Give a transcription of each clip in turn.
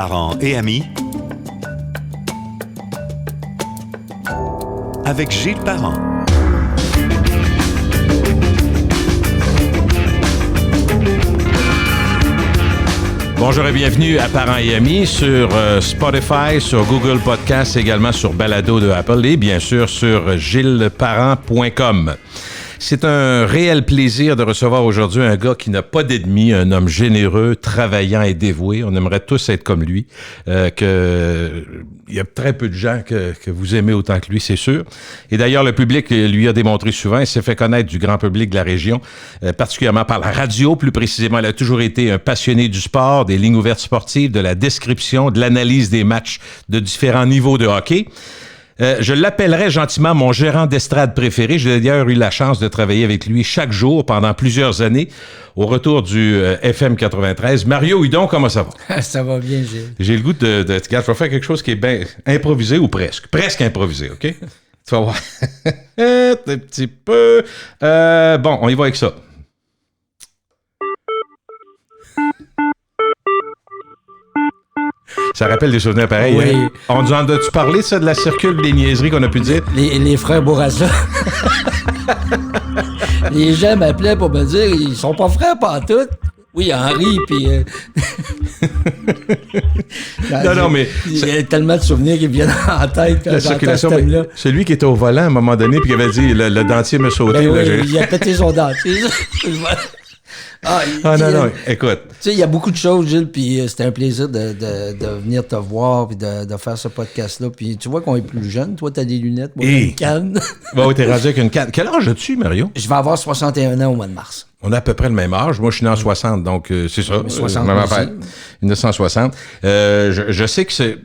parents et amis avec Gilles Parent. Bonjour et bienvenue à Parents et Amis sur Spotify, sur Google Podcasts, également sur Balado de Apple et bien sûr sur gillesparent.com. C'est un réel plaisir de recevoir aujourd'hui un gars qui n'a pas d'ennemis, un homme généreux, travaillant et dévoué. On aimerait tous être comme lui. Il y a très peu de gens que vous aimez autant que lui, c'est sûr. Et d'ailleurs, le public lui a démontré souvent, il s'est fait connaître du grand public de la région, particulièrement par la radio. Plus précisément, il a toujours été un passionné du sport, des lignes ouvertes sportives, de la description, de l'analyse des matchs de différents niveaux de hockey. Je l'appellerais gentiment mon gérant d'estrade préféré. J'ai d'ailleurs eu la chance de travailler avec lui chaque jour pendant plusieurs années au retour du FM 93. Mario Hudon, comment ça va? Ça va bien, Gilles. J'ai le goût de je vais faire quelque chose qui est bien improvisé ou presque. Presque improvisé, OK? Tu vas voir. Un petit peu. Bon, on y va avec ça. Ça rappelle des souvenirs pareils. Oui. Hein? On nous en a-tu parlé, ça, de la circule, des niaiseries qu'on a pu dire? Les frères Bourassa. Les gens m'appelaient pour me dire, ils sont pas frères pantoute. Oui, Henri, puis... non, mais... Il y a tellement de souvenirs qui me viennent en tête quand la j'entends circulation, ce thème-là. Celui qui était au volant à un moment donné puis qui avait dit le dentier me sautait. Ben là, oui, il a pété son dentier. Non, écoute. Tu sais, il y a beaucoup de choses, Gilles, puis c'était un plaisir de venir te voir puis de faire ce podcast-là. Puis tu vois qu'on est plus jeune. Toi, t'as des lunettes, moi, j'ai une canne. Oui, t'es rendu avec une canne. Quel âge as-tu, Mario? Je vais avoir 61 ans au mois de mars. On a à peu près le même âge. Moi, je suis né en 60, donc c'est ça. 60 même aussi. affaire. 1960. Je sais que c'est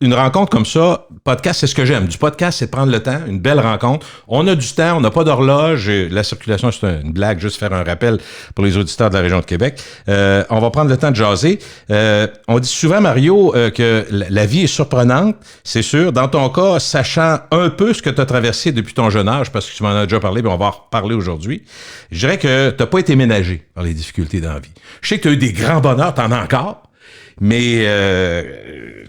une rencontre comme ça. Podcast, c'est ce que j'aime. Du podcast, c'est de prendre le temps, une belle rencontre. On a du temps, on n'a pas d'horloge. La circulation, c'est une blague, juste faire un rappel pour les auditeurs de la région de Québec. On va prendre le temps de jaser. On dit souvent, Mario, que la vie est surprenante, c'est sûr. Dans ton cas, sachant un peu ce que tu as traversé depuis ton jeune âge, parce que tu m'en as déjà parlé, puis on va en reparler aujourd'hui, je dirais que t'as pas été ménagé par les difficultés dans la vie. Je sais que tu as eu des grands bonheurs, t'en as encore, mais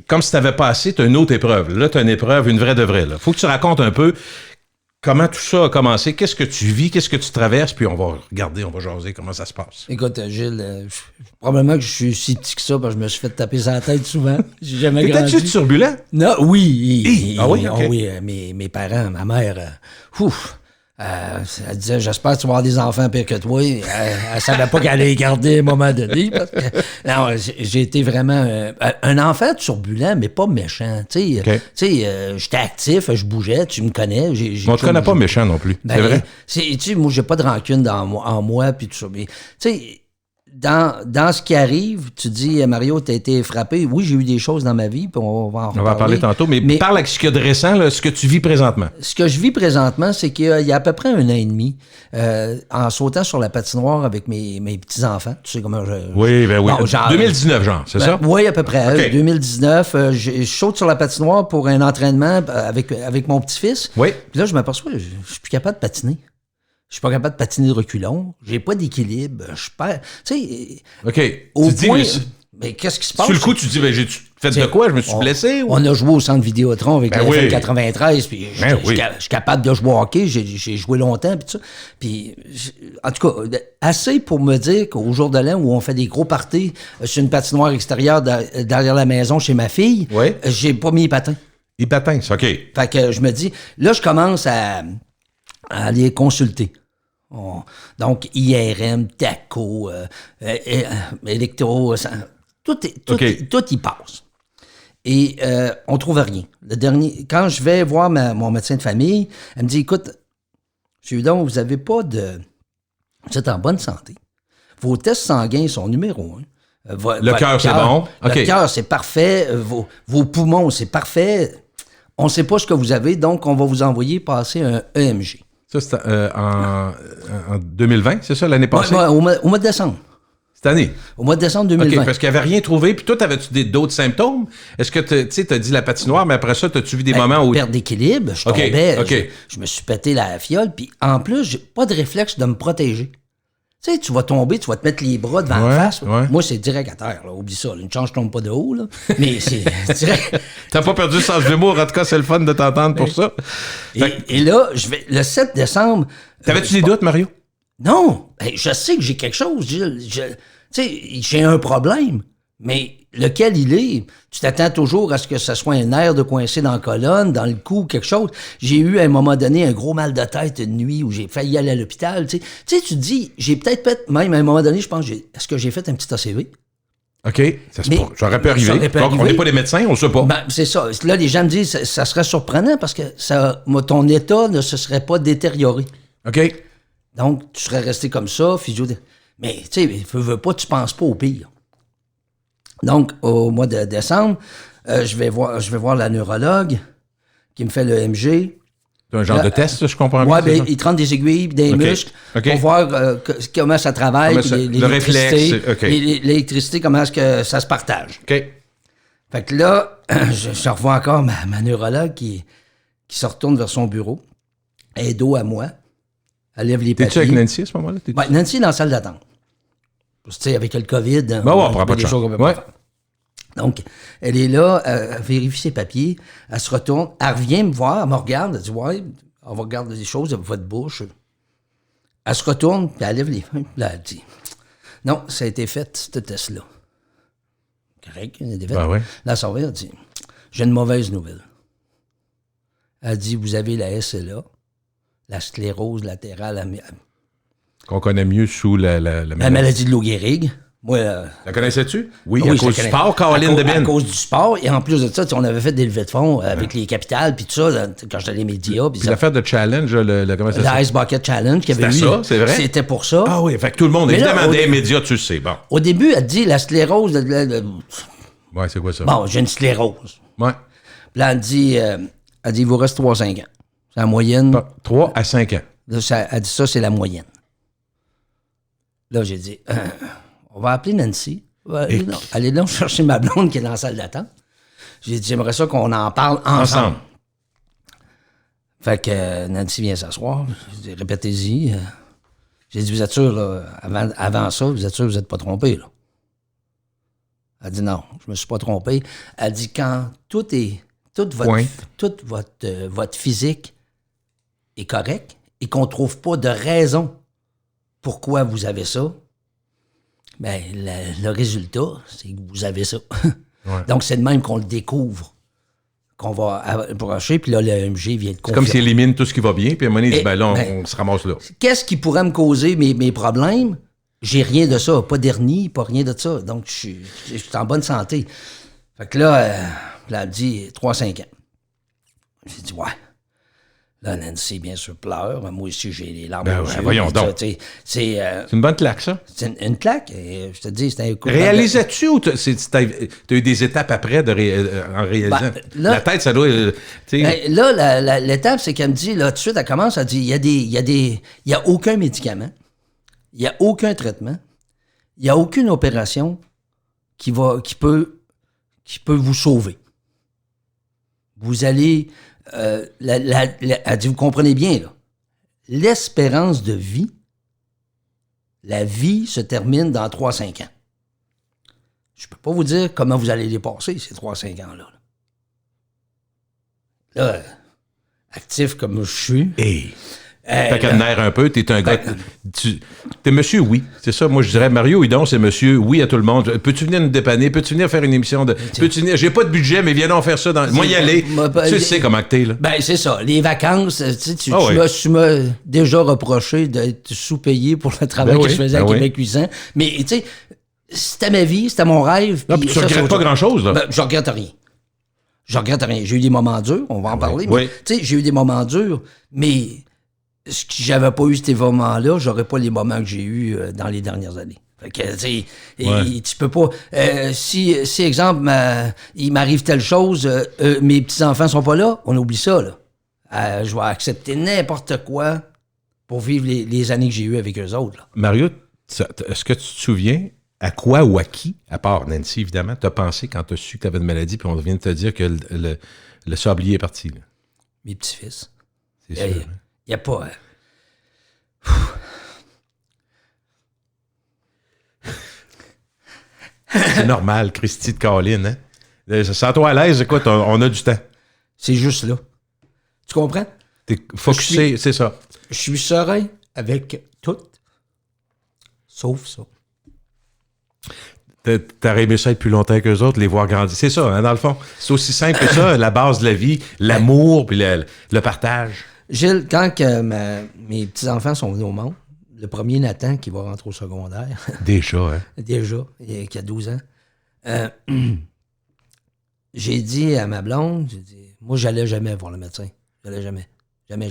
comme si t'avais pas assez, t'as une autre épreuve. Là, t'as une épreuve, une vraie de vraie. Là. Faut que tu racontes un peu comment tout ça a commencé, qu'est-ce que tu vis, qu'est-ce que tu traverses, puis on va regarder, on va jaser comment ça se passe. Écoute, Gilles, probablement que je suis si petit que ça parce que je me suis fait taper sur la tête souvent. J'ai jamais grandi. T'étais-tu turbulent? Non, oui. Ah oui, OK. Oui, mes parents, ma mère, elle disait, j'espère que tu vas avoir des enfants pires que toi. Elle savait pas qu'elle allait les garder à un moment donné. Parce que, non, j'ai été vraiment un enfant turbulent, mais pas méchant. Tu sais, j'étais actif, je bougeais, tu me connais. On te connaît pas méchant non plus, c'est vrai? Tu sais, moi, j'ai pas de rancune en moi, puis tout ça. Mais, tu sais, dans ce qui arrive, tu dis, Mario, t'as été frappé. Oui, j'ai eu des choses dans ma vie, puis on va en reparler. On va en parler tantôt, mais parle avec ce qu'il y a de récent, là, ce que tu vis présentement. Ce que je vis présentement, c'est qu'il y a à peu près 1 an et demi, en sautant sur la patinoire avec mes petits-enfants. Tu sais comment je... Oui, ben oui. Bon, 2019, genre, c'est ça? Oui, à peu près. Okay. 2019, je saute sur la patinoire pour un entraînement avec mon petit-fils. Oui. Puis là, je m'aperçois, je suis plus capable de patiner. Je suis pas capable de patiner de reculons. J'ai pas d'équilibre. Je perds. Tu sais. OK. Au tu point. dis, Mais qu'est-ce qui se passe? sur le coup, tu dis, ben, j'ai fait de quoi? Je me suis blessé? Ou... On a joué au centre Vidéotron avec la FM 93. Puis Ben je suis capable de jouer au hockey. J'ai joué longtemps. Puis tout ça. Puis, en tout cas, assez pour me dire qu'au jour de l'an où on fait des gros parties sur une patinoire extérieure derrière la maison chez ma fille, j'ai pas mis les patins. Les patins, c'est OK. Fait que je me dis, là, je commence à aller consulter. Donc, IRM, TACO, électro, tout y passe. Et on trouve rien. Quand je vais voir mon médecin de famille, elle me dit, écoute, M. Hudon, vous avez pas de... Vous êtes en bonne santé. Vos tests sanguins sont numéro 1. Le cœur, c'est bon. Le cœur, c'est parfait. Vos poumons, c'est parfait. On ne sait pas ce que vous avez, donc on va vous envoyer passer un EMG. Ça, c'était en 2020, c'est ça, l'année passée? Ouais, au mois de décembre. Cette année? Au mois de décembre 2020. OK, parce qu'il n'y avait rien trouvé. Puis toi, avais-tu d'autres symptômes? Est-ce que tu as dit la patinoire, mais après ça, as-tu vu des moments où... Perte d'équilibre, je tombais, je me suis pété la fiole. Puis en plus, j'ai pas de réflexe de me protéger. Tu sais, tu vas tomber, tu vas te mettre les bras devant Ouais, la face. ouais. Moi, c'est direct à terre, là. Oublie ça. Là. Une chance, je tombe pas de haut, là. Mais c'est direct. T'as pas perdu le sens de l'humour. En tout cas, c'est le fun de t'entendre pour ça. Et là, le 7 décembre... T'avais-tu des doutes, Mario? Non! Hey, je sais que j'ai quelque chose, Gilles. Tu sais, j'ai un problème. Mais lequel il est? Tu t'attends toujours à ce que ce soit un nerf de coincé dans la colonne, dans le cou, quelque chose. J'ai eu, à un moment donné, un gros mal de tête une nuit où j'ai failli aller à l'hôpital. Tu sais, tu te dis, j'ai peut-être fait, même à un moment donné, je pense, est-ce que j'ai fait un petit ACV? OK. J'aurais pu arriver. Donc, on n'est pas des médecins, on ne sait pas. Ben, c'est ça. Là, les gens me disent, ça serait surprenant parce que ton état ne se serait pas détérioré. OK. Donc, tu serais resté comme ça, physio. Mais, tu sais, veux pas, tu penses pas au pire. Donc, au mois de décembre, je vais voir la neurologue qui me fait le MG. C'est un genre de test, je comprends bien. Oui, bien. il te rentre des aiguilles, des muscles, pour voir comment ça travaille, le réflexe. L'électricité, comment est-ce que ça se partage. OK. Fait que là, je revois encore ma neurologue qui se retourne vers son bureau. Elle est dos à moi. Elle lève les papiers. T'es-tu avec Nancy à ce moment-là? Ouais, Nancy est dans la salle d'attente. Tu sais, avec le COVID, on prend pas de choses. Donc, elle est là, elle vérifie ses papiers, elle se retourne, elle revient me voir, elle me regarde, elle dit « Ouais, on va regarder des choses avec votre bouche. » Elle se retourne, puis elle lève les mains, puis là, elle dit « Non, ça a été fait, ce test-là. » Correct, il a été fait. Ben ouais. Là, ça revient, elle dit « J'ai une mauvaise nouvelle. » Elle dit « Vous avez la SLA, la sclérose latérale qu'on connaît mieux sous la maladie de Lou Gehrig. » Moi, la connaissais-tu? Oui, à cause du sport, Caroline Debine. À cause du sport. Et en plus de ça, on avait fait des levées de fonds avec les capitales, puis tout ça, quand j'étais dans les médias. Puis l'affaire de challenge, l'Ice Bucket Challenge qu'il y avait eu. C'était ça, c'est vrai? C'était pour ça. Ah oui, fait que tout le monde, mais évidemment, des médias, tu le sais. Bon. Au début, elle dit la sclérose. Ouais, c'est quoi ça? Bon, j'ai une sclérose. Ouais. Puis là, elle dit, il vous reste 3-5 ans. C'est la moyenne. 3 à 5 ans. Là, elle dit ça, c'est la moyenne. Là, j'ai dit, on va appeler Nancy. Allez donc chercher ma blonde qui est dans la salle d'attente. J'ai dit, j'aimerais ça qu'on en parle ensemble. Fait que Nancy vient s'asseoir. J'ai dit, répétez-y. J'ai dit, vous êtes sûr, là, avant ça, vous êtes sûr que vous n'êtes pas trompé, là? Elle dit, non, je me suis pas trompé. Elle dit, quand toute votre physique est correct et qu'on trouve pas de raison pourquoi vous avez ça, ben, le résultat, c'est que vous avez ça. Ouais. Donc, c'est de même qu'on le découvre, qu'on va approcher, puis là, le MG vient de confirmer. C'est comme s'il élimine tout ce qui va bien, puis à un moment donné, il dit, ben là, on se ramasse là. Qu'est-ce qui pourrait me causer mes problèmes? J'ai rien de ça, pas d'hernie, pas rien de ça. Donc, je suis en bonne santé. Fait que là, elle dit 3-5 ans. J'ai dit, ouais. Là, Nancy, bien sûr, pleure. Moi aussi, j'ai les larmes aux yeux. Voyons donc. C'est une bonne claque, ça? C'est une claque. Et je te dis, c'était un coup. Réalisais-tu ou t'as eu des étapes après en réalisant? La tête, ça doit... là, l'étape, c'est qu'elle me dit, là, tout de suite, elle commence, elle dit, il y a aucun médicament, il n'y a aucun traitement, il n'y a aucune opération qui peut vous sauver. Vous allez... elle dit, vous comprenez bien, là, l'espérance de vie, la vie se termine dans 3-5 ans. Je peux pas vous dire comment vous allez les passer, ces 3-5 ans-là. Là, actif comme je suis. Fait qu'elle nerve un peu, t'es un gars... T'es monsieur oui, c'est ça. Moi, je dirais, Mario Hudon, c'est monsieur oui à tout le monde. Peux-tu venir nous dépanner? Peux-tu venir faire une émission de... Peux-tu venir... J'ai pas de budget, mais viens donc faire ça dans... Moi, y aller. Tu sais comment que t'es, là. Ben, c'est ça. Les vacances, tu m'as déjà reproché d'être sous-payé pour le travail que je faisais à Québec Cuisant. Mais, tu sais, c'était ma vie, c'était mon rêve. Non, puis tu regrettes pas grand-chose, là. Ben, je regrette rien. Je regrette rien. J'ai eu des moments durs, on va en parler. Oui. Tu sais, j'ai eu des moments durs, mais... Si j'avais pas eu ces moments-là, j'aurais pas les moments que j'ai eus dans les dernières années. Fait que, tu sais, tu peux pas... si exemple, il m'arrive telle chose, mes petits-enfants sont pas là, on oublie ça, là. Je vais accepter n'importe quoi pour vivre les années que j'ai eues avec eux autres, là. Mario, est-ce que tu te souviens à quoi ou à qui, à part Nancy, évidemment, t'as pensé quand t'as su que t'avais une maladie, puis on vient de te dire que le sablier est parti, là? Mes petits-fils. C'est sûr. Il n'y a pas... C'est normal, Christy de Caroline, hein? Sens-toi à l'aise, écoute, on a du temps. C'est juste là. Tu comprends? T'es focusé, c'est ça. Je suis serein avec tout, sauf ça. T'aurais aimé ça être plus longtemps qu'eux autres, les voir grandir. C'est ça, hein, dans le fond. C'est aussi simple que ça, la base de la vie, l'amour, puis le partage. Gilles, quand que mes petits-enfants sont venus au monde, le premier Nathan qui va rentrer au secondaire, Déjà, hein? déjà, qui a 12 ans, j'ai dit à ma blonde, moi, j'allais jamais voir le médecin. J'allais jamais. Jamais.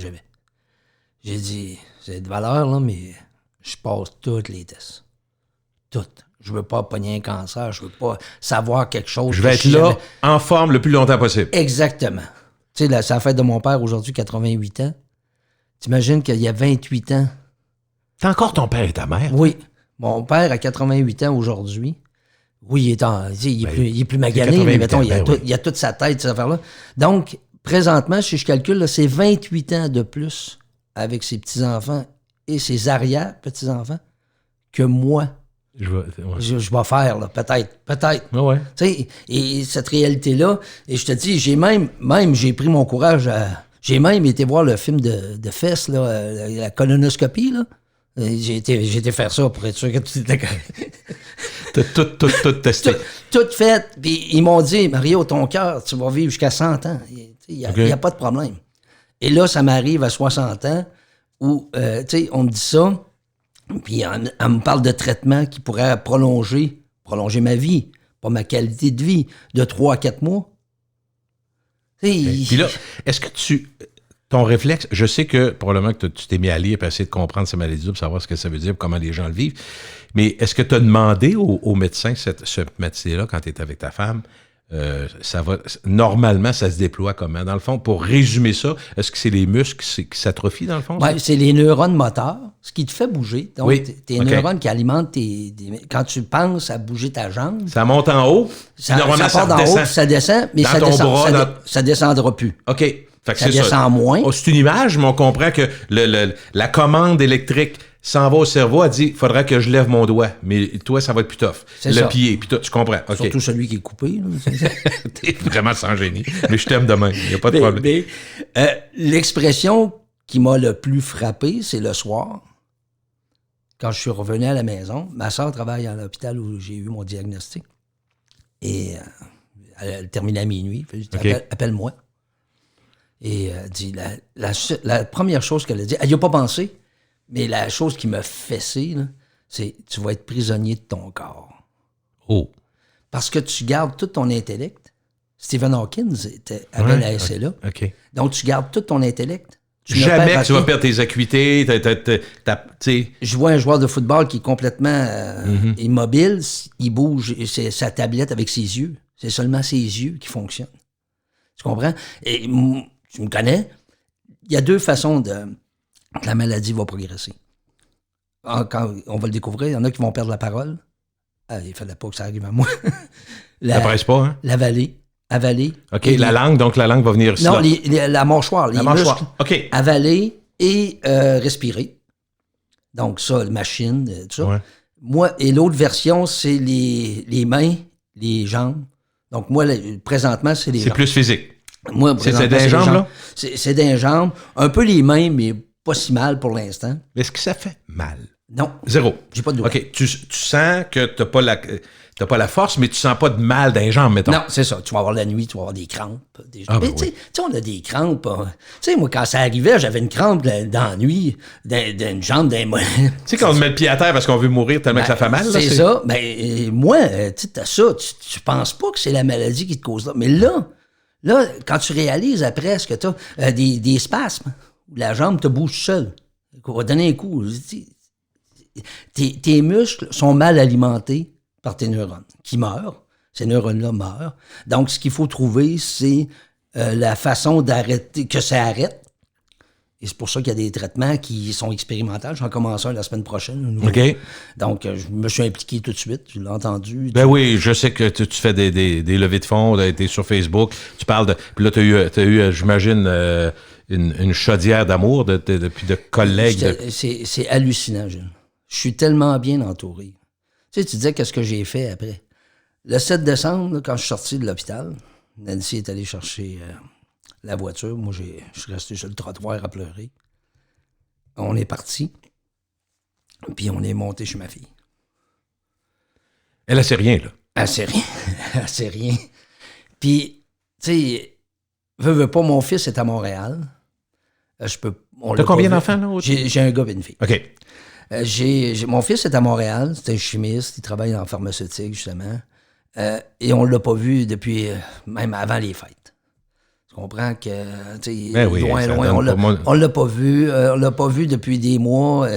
J'ai dit, c'est de valeur, là, mais je passe tous les tests. Toutes. Je veux pas pogner un cancer, je veux pas savoir quelque chose. Je vais être là, en forme le plus longtemps possible. Exactement. Tu sais, c'est la fête de mon père aujourd'hui, 88 ans. T'imagines qu'il y a 28 ans. T'as encore ton père et ta mère? Oui. Mon père a 88 ans aujourd'hui. Oui, il est plus magané, mais mettons, il a toute sa tête, cette affaire-là. Donc, présentement, si je calcule, là, c'est 28 ans de plus avec ses petits-enfants et ses arrière-petits-enfants que moi. Je vais faire, là, peut-être. Ouais. Tu sais, et cette réalité-là, et je te dis, j'ai pris mon courage j'ai même été voir le film de fesses, là, la colonoscopie, là. J'ai été faire ça pour être sûr que tout était correct. T'as tout testé. Tout fait. Puis ils m'ont dit, Mario, ton cœur, tu vas vivre jusqu'à 100 ans. Il n'y a pas de problème. Et là, ça m'arrive à 60 ans où, tu sais, on me dit ça. Puis on me parle de traitement qui pourrait prolonger ma vie, pas ma qualité de vie, de 3 à 4 mois. Puis là, est-ce que ton réflexe, je sais que probablement que tu t'es mis à lire et essayer de comprendre ces maladies pour savoir ce que ça veut dire, comment les gens le vivent, mais est-ce que tu as demandé au médecin, ce médecin-là, quand tu es avec ta femme, normalement, ça se déploie comment? Dans le fond, pour résumer ça, est-ce que c'est les muscles qui s'atrophient, dans le fond? Oui, c'est les neurones moteurs, ce qui te fait bouger. Donc, tes neurones qui alimentent quand tu penses à bouger ta jambe... Ça monte en haut, ça part d'en haut, puis ça descend, mais ça descendra plus. OK. Fait que ça descend moins. Oh, c'est une image, mais on comprend que la commande électrique s'en va au cerveau, elle dit, il faudra que je lève mon doigt, mais toi, ça va être plus tough. Le pied, puis toi, tu comprends. Okay. Surtout celui qui est coupé. T'es vraiment sans génie, mais je t'aime demain, il n'y a pas de problème. Mais, l'expression qui m'a le plus frappé, c'est le soir, quand je suis revenu à la maison. Ma soeur travaille à l'hôpital où j'ai eu mon diagnostic, et elle terminait à minuit. Elle dit, appelle-moi. Et elle dit, la première chose qu'elle a dit, elle n'y a pas pensé, mais la chose qui m'a fessé, là, c'est tu vas être prisonnier de ton corps. Oh. Parce que tu gardes tout ton intellect. Stephen Hawking avait la SLA. Okay. Donc, tu gardes tout ton intellect. Jamais que tu vas perdre tes acuités. Je vois un joueur de football qui est complètement immobile. Il bouge sa tablette avec ses yeux. C'est seulement ses yeux qui fonctionnent. Tu comprends? Et tu me connais. Il y a deux façons que la maladie va progresser. Quand on va le découvrir, il y en a qui vont perdre la parole. Il ne fallait pas que ça arrive à moi. Ça presse pas, hein? Avaler. OK, la langue va venir ici. Non, la mâchoire, les muscles. OK. Avaler et respirer. Donc ça, la machine, tout ça. Ouais. Moi, et l'autre version, c'est les mains, les jambes. Donc moi, présentement, c'est les jambes. C'est plus physique. Moi, c'est des jambes, là? C'est des jambes. Un peu les mains, mais pas si mal pour l'instant. Est-ce que ça fait mal? Non. Zéro. J'ai pas de douleur. OK. Tu sens que t'as pas la force, mais tu sens pas de mal dans les jambes, mettons. Non, c'est ça. Tu vas avoir la nuit, tu vas avoir des crampes. Mais tu sais, on a des crampes. Tu sais, moi, quand ça arrivait, j'avais une crampe dans la nuit, d'une jambe, d'un mollet. Tu sais, quand on met le pied à terre parce qu'on veut mourir tellement que ça fait mal, là. C'est ça. Ben, moi, tu sais, t'as ça. Tu penses pas que c'est la maladie qui te cause ça. Mais là, quand tu réalises après ce que tu as des spasmes, où la jambe te bouge seule, on va donner un coup. Tes muscles sont mal alimentés par tes neurones, qui meurent. Ces neurones-là meurent. Donc, ce qu'il faut trouver, c'est la façon d'arrêter, que ça arrête. Et c'est pour ça qu'il y a des traitements qui sont expérimentaux. J'en commence un la semaine prochaine. OK. Donc, je me suis impliqué tout de suite. Tu l'as entendu. Ben oui, je sais que tu fais des levées de fonds, tu es sur Facebook. Tu parles de... Puis là, tu as eu j'imagine, une chaudière d'amour puis de collègues. C'est hallucinant, Gilles. Je suis tellement bien entouré. Tu sais, tu disais qu'est-ce que j'ai fait après. Le 7 décembre, là, quand je suis sorti de l'hôpital, Nancy est allée chercher la voiture. Moi, je suis resté sur le trottoir à pleurer. On est parti. Puis on est monté chez ma fille. Elle sait rien, là. Elle sait rien. Elle sait rien. Puis, tu sais, veux pas, mon fils est à Montréal. T'as combien d'enfants, là? J'ai un gars et une fille. OK. Mon fils est à Montréal. C'est un chimiste. Il travaille dans la pharmaceutique, justement. Et on l'a pas vu depuis, même avant les fêtes. Tu comprends que, tu sais, oui, loin, on l'a pas vu. On l'a pas vu depuis des mois.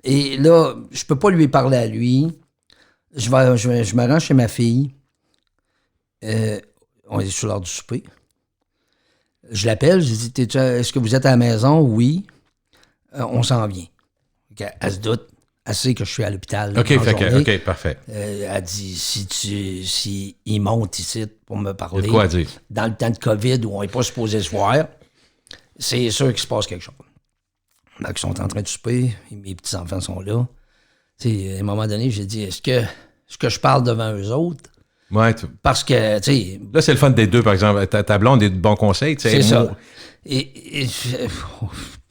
Et là, je peux pas lui parler à lui. Je me rends chez ma fille. On est sur l'heure du souper. Je l'appelle, je dis, est-ce que vous êtes à la maison? Oui. On s'en vient. Elle se doute. Elle sait que je suis à l'hôpital. OK, parfait. Elle dit, si il monte ici pour me parler, il y a de quoi dire. Dans le temps de COVID où on n'est pas supposé se voir, c'est sûr qu'il se passe quelque chose. Donc, ils sont en train de souper, mes petits-enfants sont là. T'sais, à un moment donné, j'ai dit, est-ce que je parle devant eux autres? Ouais. Parce que, tu sais... Là, c'est le fun des deux, par exemple. Ta blonde a de bons conseils. C'est ça. Et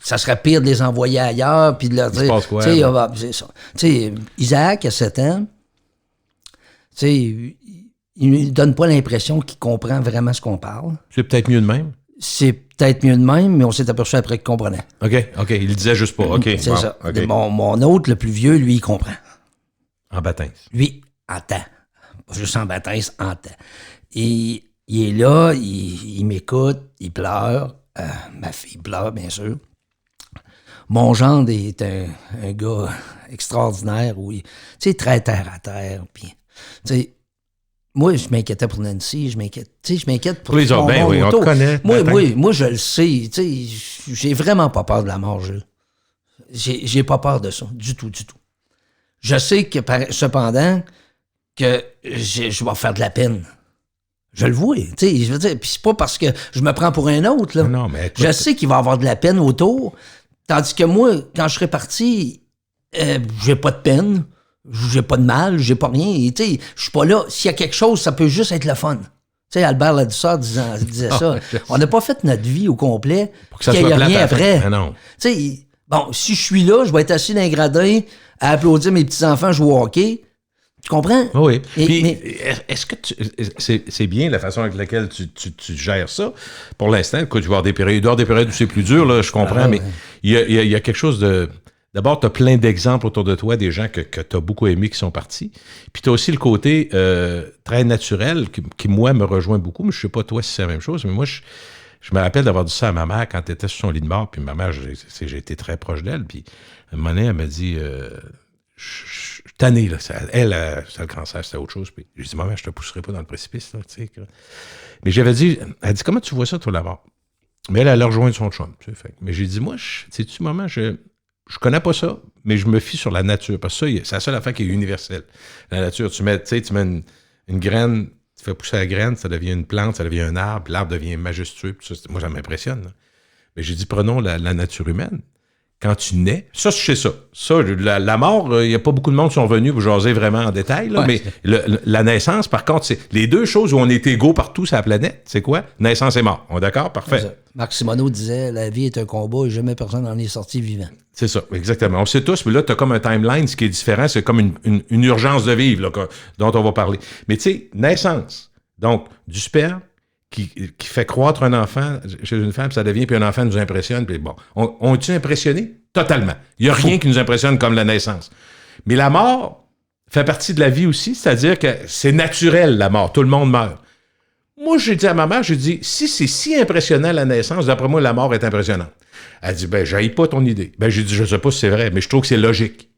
ça serait pire de les envoyer ailleurs puis de leur dire... Il se passe quoi? C'est ça. Tu sais, Isaac, a 7 ans, tu sais, il ne donne pas l'impression qu'il comprend vraiment ce qu'on parle. C'est peut-être mieux de même? C'est peut-être mieux de même, mais on s'est aperçu après qu'il comprenait. OK. Il le disait juste pas. OK. C'est ça. Okay. Mon autre, le plus vieux, lui, il comprend. En baptême. Lui, entend. Pas juste en baptême, entend. Et il est là, il m'écoute, il pleure. Ma fille pleure, bien sûr. Mon gendre est un gars extraordinaire, tu sais, très terre à terre. Puis, tu sais, moi, je m'inquiétais pour Nancy, je m'inquiète pour les autres. Ben oui, on te connaît. Moi, je le sais. Tu sais, j'ai vraiment pas peur de la mort. J'ai pas peur de ça, du tout. Je sais que, cependant, que je vais faire de la peine. Je le vois, tu sais, je veux dire, puis c'est pas parce que je me prends pour un autre, là. Non, mais écoute, je sais qu'il va y avoir de la peine autour, tandis que moi, quand je serai parti, j'ai pas de peine, j'ai pas de mal, j'ai pas rien, tu sais, je suis pas là. S'il y a quelque chose, ça peut juste être le fun. Tu sais, Albert Ladouceur disait ça. On n'a pas fait notre vie au complet pour que ça qu'il n'y soit a rien après. Ah non. Tu sais, bon, si je suis là, je vais être assis dans un gradin à applaudir mes petits-enfants jouer au hockey. Tu comprends? Oui. Puis, est-ce que c'est bien la façon avec laquelle tu gères ça? Pour l'instant, écoute, tu vas avoir des périodes où c'est plus dur, là, je comprends, mais il y a quelque chose de... D'abord, tu as plein d'exemples autour de toi, des gens que tu as beaucoup aimés qui sont partis. Puis tu as aussi le côté très naturel qui, moi, me rejoint beaucoup. Mais je sais pas, toi, si c'est la même chose, mais moi, je me rappelle d'avoir dit ça à ma mère quand elle était sur son lit de mort. Puis ma mère, j'ai été très proche d'elle. Puis à un moment donné, elle m'a dit... je suis tanné, là. Elle, le cancer, c'était autre chose. Puis j'ai dit, maman, je te pousserai pas dans le précipice, là, tu sais. Mais j'avais dit, elle dit, comment tu vois ça, toi, la mort? Mais elle a rejoint son chum, tu sais. Fait. Mais j'ai dit, moi, sais-tu, maman, je connais pas ça, mais je me fie sur la nature. Parce que ça, c'est la seule affaire qui est universelle. La nature, tu mets une graine, tu fais pousser la graine, ça devient une plante, ça devient un arbre, puis l'arbre devient majestueux. Puis ça, moi, ça m'impressionne, là. Mais j'ai dit, prenons la nature humaine. Quand tu nais, ça, je sais ça. Ça, la mort, il n'y a pas beaucoup de monde qui sont venus vous jaser vraiment en détail, là, mais la naissance, par contre, c'est les deux choses où on est égaux partout sur la planète. C'est quoi? Naissance et mort. On est d'accord? Parfait. Marc Simoneau disait, la vie est un combat et jamais personne n'en est sorti vivant. C'est ça, exactement. On le sait tous, mais là, tu as comme un timeline, ce qui est différent, c'est comme une urgence de vivre, là, dont on va parler. Mais tu sais, naissance, donc du sperme, qui fait croître un enfant chez une femme, ça devient, puis un enfant nous impressionne, puis bon. On est-tu impressionné? Totalement. Il n'y a rien qui nous impressionne comme la naissance. Mais la mort fait partie de la vie aussi, c'est-à-dire que c'est naturel, la mort. Tout le monde meurt. Moi, j'ai dit à ma mère, j'ai dit, si c'est si impressionnant la naissance, d'après moi, la mort est impressionnante. Elle dit, j'haïs pas ton idée. J'ai dit, je sais pas si c'est vrai, mais je trouve que c'est logique.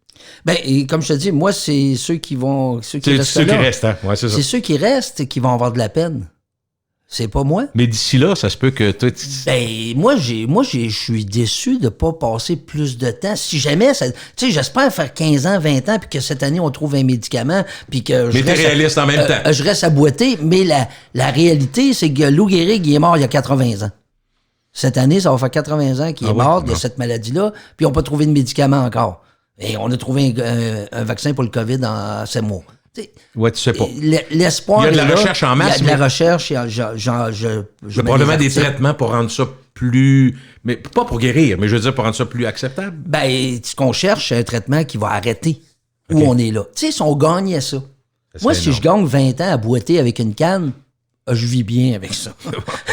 Et comme je te dis, moi, c'est ceux qui vont... Ceux qui restent, hein? Ouais, c'est ça. C'est ceux qui restent qui vont avoir de la peine. C'est pas moi. Mais d'ici là, ça se peut que... moi, je suis déçu de pas passer plus de temps. Si jamais, tu sais, j'espère faire 15 ans, 20 ans, puis que cette année, on trouve un médicament, puis que... Mais t'es réaliste en même temps. Je reste à boiter, mais la réalité, c'est que Lou Gehrig, il est mort il y a 80 ans. Cette année, ça va faire 80 ans qu'il est mort de cette maladie-là, puis on n'a pas trouvé de médicament encore. Et on a trouvé un vaccin pour le COVID en 7 mois. Ouais, tu sais pas. L'espoir. Il y a de la recherche en masse. Il y a de la recherche. Il y a probablement des traitements pour rendre ça plus. Mais pas pour guérir, mais je veux dire pour rendre ça plus acceptable. Ben, ce qu'on cherche, c'est un traitement qui va arrêter où on est là. Tu sais, si on gagnait ça. Moi, si je gagne 20 ans à boiter avec une canne, je vis bien avec ça.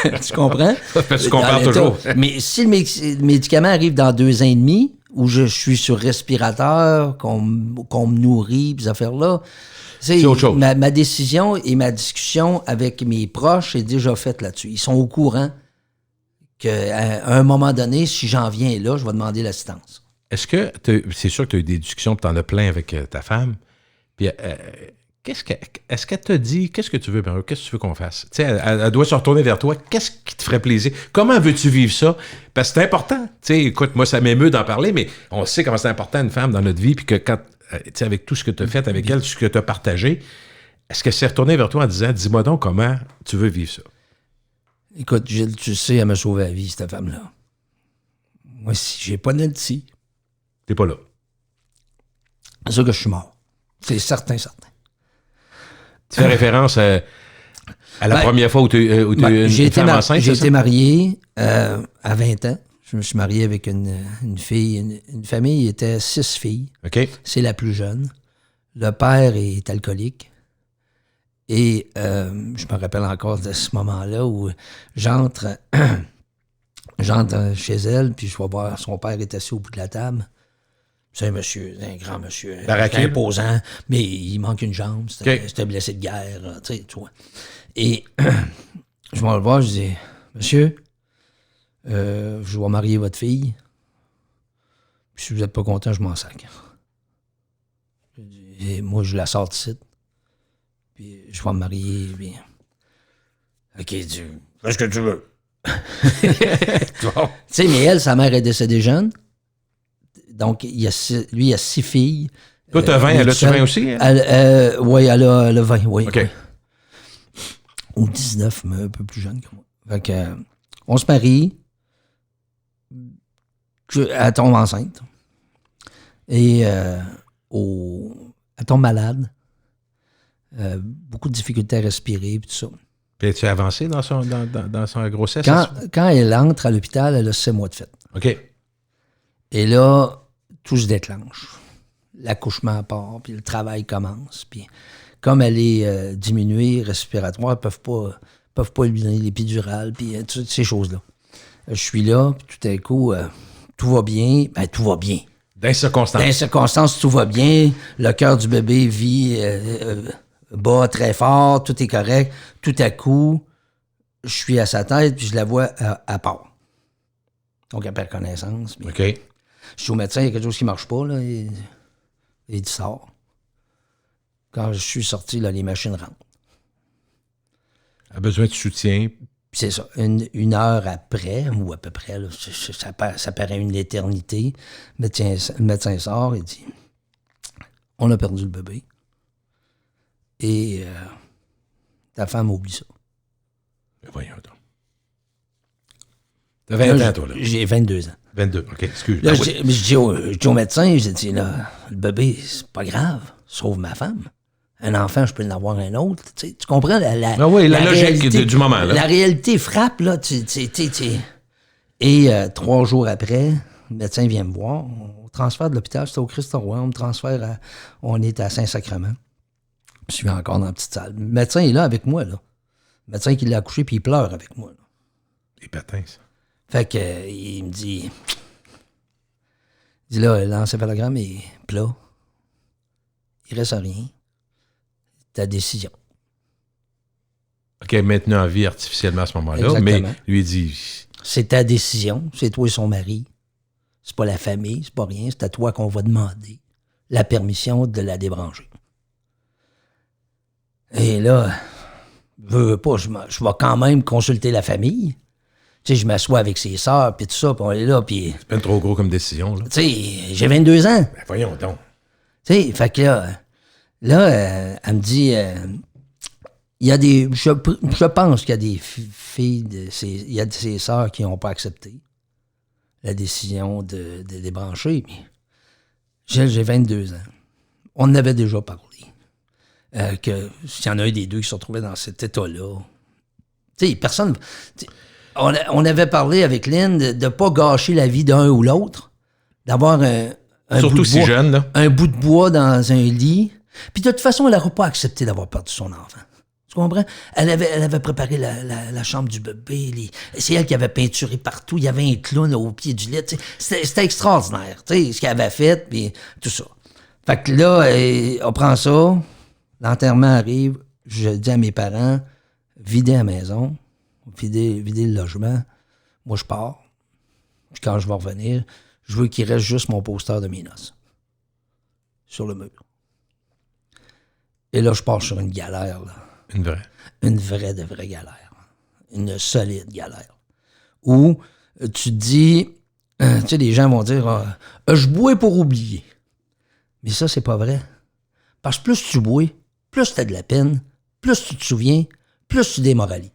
Tu comprends? Parce qu'on parle toujours. Mais si le médicament arrive dans 2 ans et demi, où je suis sur respirateur, qu'on me nourrit, ces affaires-là, c'est autre chose. Ma décision et ma discussion avec mes proches est déjà faite là-dessus. Ils sont au courant qu'à un moment donné, si j'en viens là, je vais demander l'assistance. Est-ce que c'est sûr que tu as eu des discussions, tu en as plein avec ta femme, puis est-ce qu'elle t'a dit, qu'est-ce que tu veux, Mario, qu'est-ce que tu veux qu'on fasse? Tu sais, elle doit se retourner vers toi, qu'est-ce qui te ferait plaisir? Comment veux-tu vivre ça? Parce que c'est important. Tu sais, écoute, moi, ça m'émeut d'en parler, mais on sait comment c'est important une femme dans notre vie, puis que quand, tu sais, avec tout ce que tu as fait avec elle, tout ce que tu as partagé, est-ce qu'elle s'est retournée vers toi en disant, dis-moi donc comment tu veux vivre ça? Écoute, Gilles, tu sais, elle m'a sauvé la vie, cette femme-là. Moi, si j'ai pas Nancy, t'es pas là. C'est sûr que je suis mort. C'est certain. Tu fais référence à la première fois où tu as eu une femme enceinte? J'ai été marié à 20 ans. Je me suis marié avec une fille, une famille, il était 6 filles. OK. C'est la plus jeune. Le père est alcoolique. Et je me rappelle encore de ce moment-là où j'entre chez elle, puis je vois voir son père est assis au bout de la table. C'est un monsieur, un grand monsieur, imposant, mais il manque une jambe, c'était blessé de guerre, tu vois. Et je m'en vais le voir, je dis, monsieur, je vais marier votre fille, puis si vous n'êtes pas content, je m'en sac. Et moi, je la sors de site, puis je vais me marier, puis... OK, tu fais ce que tu veux. Tu sais, mais elle, sa mère est décédée jeune. Donc, lui, il a 6 filles. Toi, t'as 20, elle a-tu 20 aussi? Oui, elle a 20, oui. OK. Ou 19, mais un peu plus jeune que moi. Fait que, on se marie. Elle tombe enceinte. Et elle tombe malade. Beaucoup de difficultés à respirer, puis tout ça. Puis as-tu avancé dans son grossesse? Quand elle entre à l'hôpital, elle a 6 mois de fête. OK. Et là, tout se déclenche. L'accouchement part, puis le travail commence. Puis comme elle est diminuée, respiratoire, ils peuvent pas lui donner l'épidurale, puis toutes ces choses-là. Je suis là, puis tout à coup, tout va bien. Ben, tout va bien. Dans les circonstances, tout va bien. Le cœur du bébé bat très fort, tout est correct. Tout à coup, je suis à sa tête, puis je la vois à part. Donc, elle perd connaissance. Puis, OK. je dis au médecin, il y a quelque chose qui ne marche pas, là. Il dit, sort. Quand je suis sorti, là, les machines rentrent. Elle a besoin de soutien. Puis c'est ça. Une heure après, ou à peu près, là, ça paraît une éternité. Le médecin sort et dit, on a perdu le bébé. Et ta femme oublie ça. Mais voyons donc. T'as 20 ans, toi, là? J'ai 22 ans. 22, OK, excuse. Là, je dis au médecin, j'ai dit, là, le bébé, c'est pas grave, sauve ma femme. Un enfant, je peux en avoir un autre. Tu comprends la logique du moment, là. La réalité frappe, là. Et 3 jours après, le médecin vient me voir. On transfère de l'hôpital, c'était au Christ-Roi. On me transfère on est à Saint-Sacrement. Je suis encore dans la petite salle. Le médecin est là avec moi, là. Le médecin qui l'a accouché, puis il pleure avec moi, là. Des patins, ça. Fait que, il me dit... Il dit là, l'encéphalogramme est plat. Il reste rien. Ta décision. OK, maintenu en vie artificiellement à ce moment-là. Exactement. Mais lui, il dit... C'est ta décision. C'est toi et son mari. C'est pas la famille, c'est pas rien. C'est à toi qu'on va demander la permission de la débrancher. Et là, je vais quand même consulter la famille. Tu sais, je m'assois avec ses sœurs, puis tout ça, puis on est là, puis... C'est pas trop gros comme décision, là. Tu sais, j'ai 22 ans. Ben voyons donc. Tu sais, fait que là, elle me dit... il y a des... Je pense qu'il y a des filles, il y a de ses sœurs qui n'ont pas accepté la décision de débrancher, mais j'ai 22 ans. On en avait déjà parlé. que s'il y en a un des deux qui se retrouvait dans cet état-là. Tu sais, personne... On avait parlé avec Lynn de ne pas gâcher la vie d'un ou l'autre, d'avoir un surtout bout de si bois, jeune, là. un bout de bois dans un lit. Puis de toute façon, elle n'aurait pas accepté d'avoir perdu son enfant. Tu comprends? Elle avait préparé la chambre du bébé. C'est elle qui avait peinturé partout. Il y avait un clown au pied du lit. C'était extraordinaire, ce qu'elle avait fait, puis tout ça. Fait que là, on prend ça. L'enterrement arrive. Je dis à mes parents, videz la maison, videz le logement. Moi, je pars. Puis quand je vais revenir, je veux qu'il reste juste mon poster de mes noces sur le mur. Et là, je pars sur une galère, là. Une vraie. Une vraie galère. Une solide galère. Où tu te dis, tu sais, les gens vont dire, je bois pour oublier. Mais ça, c'est pas vrai. Parce que plus tu bois, plus tu as de la peine, plus tu te souviens, plus tu démoralises.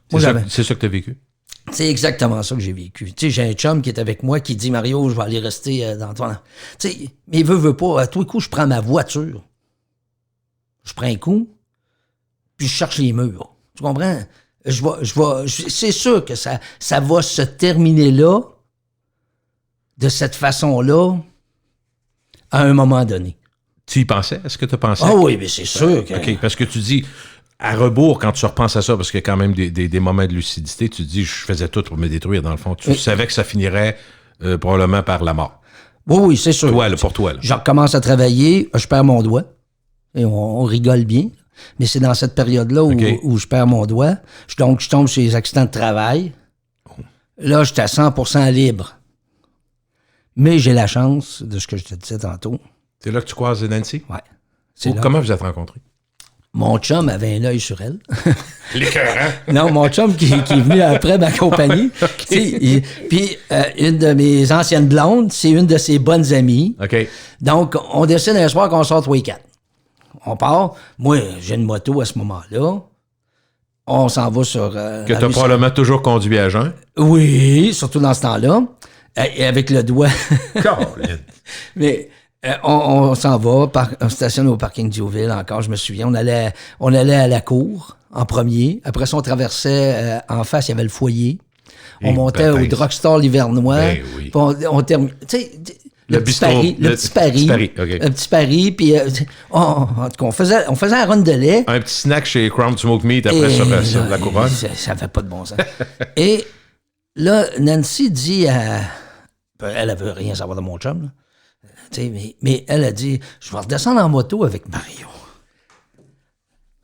C'est ça que tu as vécu? C'est exactement ça que j'ai vécu. Tu sais, j'ai un chum qui est avec moi qui dit, Mario, je vais aller rester dans ton... Tu sais, mais veut pas. À tous les coups, je prends ma voiture. Je prends un coup, puis je cherche les murs. Tu comprends? C'est sûr que ça va se terminer là, de cette façon-là, à un moment donné. Tu y pensais? Est-ce que tu as pensé? Ah oui, mais c'est sûr que... OK, parce que tu dis, à rebours, quand tu repenses à ça, parce qu'il y a quand même des moments de lucidité, tu te dis, je faisais tout pour me détruire, dans le fond. Tu savais que ça finirait probablement par la mort. Oui, c'est sûr. Pour toi. Là. Je recommence à travailler, je perds mon doigt. Et on rigole bien. Mais c'est dans cette période-là où je perds mon doigt. Donc, je tombe sur les accidents de travail. Là, j'étais à 100% libre. Mais j'ai la chance de ce que je te disais tantôt. C'est là que tu croises Nancy? Oui. Comment vous êtes rencontrés? Mon chum avait un œil sur elle. L'écœurant. Non, mon chum qui est venu après m'accompagner. Okay. Puis, une de mes anciennes blondes, c'est une de ses bonnes amies. OK. Donc, on décide un soir qu'on sort tous les quatre. On part. Moi, j'ai une moto à ce moment-là. On s'en va sur... que tu as probablement toujours conduit à jeun. Oui, surtout dans ce temps-là. Et avec le doigt. Caroline. Mais on s'en va, on stationne au parking Diouville encore, je me souviens. On allait à la cour en premier. Après ça, on traversait en face, il y avait le foyer. On montait au drugstore Livernois. Ben oui. On termine... Tu sais... Le petit Paris, puis en tout cas, on faisait un run de lait. Un petit snack chez Crown Smoked Meat après sur la couronne. Ça fait pas de bon sens. Et là, Nancy dit elle veut rien savoir de mon chum, là. Mais elle a dit, je vais redescendre en moto avec Mario.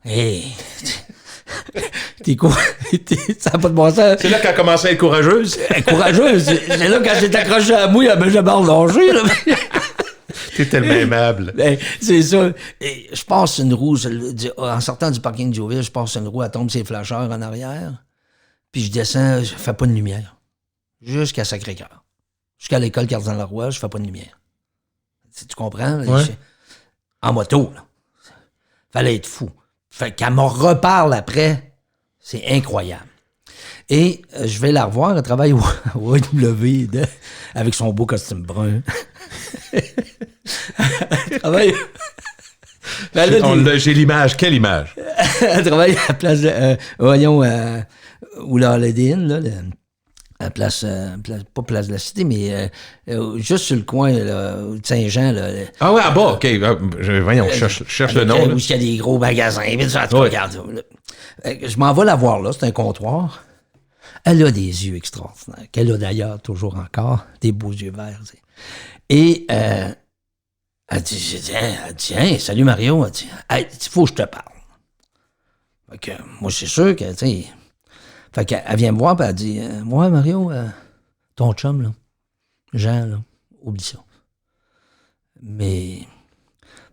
Hey, ça n'a pas de bon sens. C'est là qu'elle a commencé à être courageuse. Courageuse. C'est là quand j'étais accroché à moi, ben j'ai barre-longé, là. T'es tellement aimable. Ben, c'est ça. Et je passe une roue, en sortant du parking de Diouville, je passe une roue, elle tombe ses flasheurs en arrière. Puis je descends, je fais pas de lumière. Jusqu'à Sacré-Cœur. Jusqu'à l'école Cardinal-Leroy, je fais pas de lumière. Tu comprends? Là, ouais. En moto, là. Fallait être fou. Fait qu'elle me reparle après. C'est incroyable. Et je vais la revoir. Elle travaille au AEW avec son beau costume brun. Elle travaille... J'ai l'image. Quelle image? Elle travaille à la place de... où la Holiday Inn, là, à place, pas place de la Cité, mais juste sur le coin là, de Saint-Jean. Là, ah ouais, à bas, OK. Voyons, je cherche le nom. Où il y a des gros magasins. Mais ça, tu regardes, je m'en vais la voir là, c'est un comptoir. Elle a des yeux extraordinaires, qu'elle a d'ailleurs toujours encore, des beaux yeux verts. T'sais. Et elle dit, hey, salut Mario. Elle dit, hey, il faut que je te parle. Fait que, moi, c'est sûr que, tu sais... Fait qu'elle vient me voir et elle dit, moi, Mario, ton chum, là, Jean, là, oublie ça. Mais...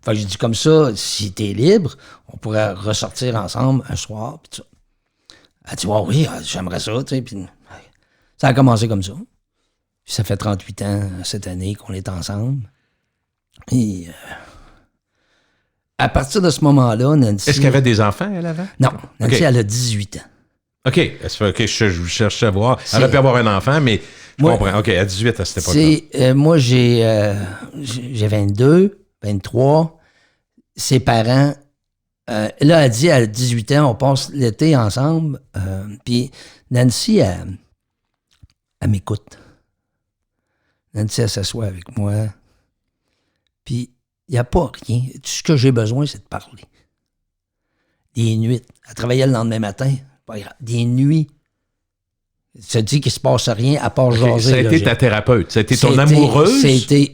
Fait que j'ai dit comme ça, si t'es libre, on pourrait ressortir ensemble un soir, pis tout ça. Elle dit, oh, oui, j'aimerais ça, tu sais, puis ça a commencé comme ça. Puis ça fait 38 ans cette année qu'on est ensemble. Et à partir de ce moment-là, Nancy... Est-ce qu'elle avait des enfants, elle, avant? Non, Nancy, elle a 18 ans. OK, je cherchais à voir. Elle aurait pu avoir un enfant, mais je comprends. OK, à 18 à cette époque-là. Moi, j'ai 22, 23. Ses parents là, elle dit, à 18 ans, on passe l'été ensemble. Puis Nancy, elle m'écoute. Nancy, elle s'assoit avec moi. Puis il n'y a pas rien. Tout ce que j'ai besoin, c'est de parler. Des nuits. Elle travaillait le lendemain matin. Pas grave. Des nuits. Ça dit qu'il ne se passe rien à part jaser. Ça a été ta thérapeute. Ça a été ton amoureuse,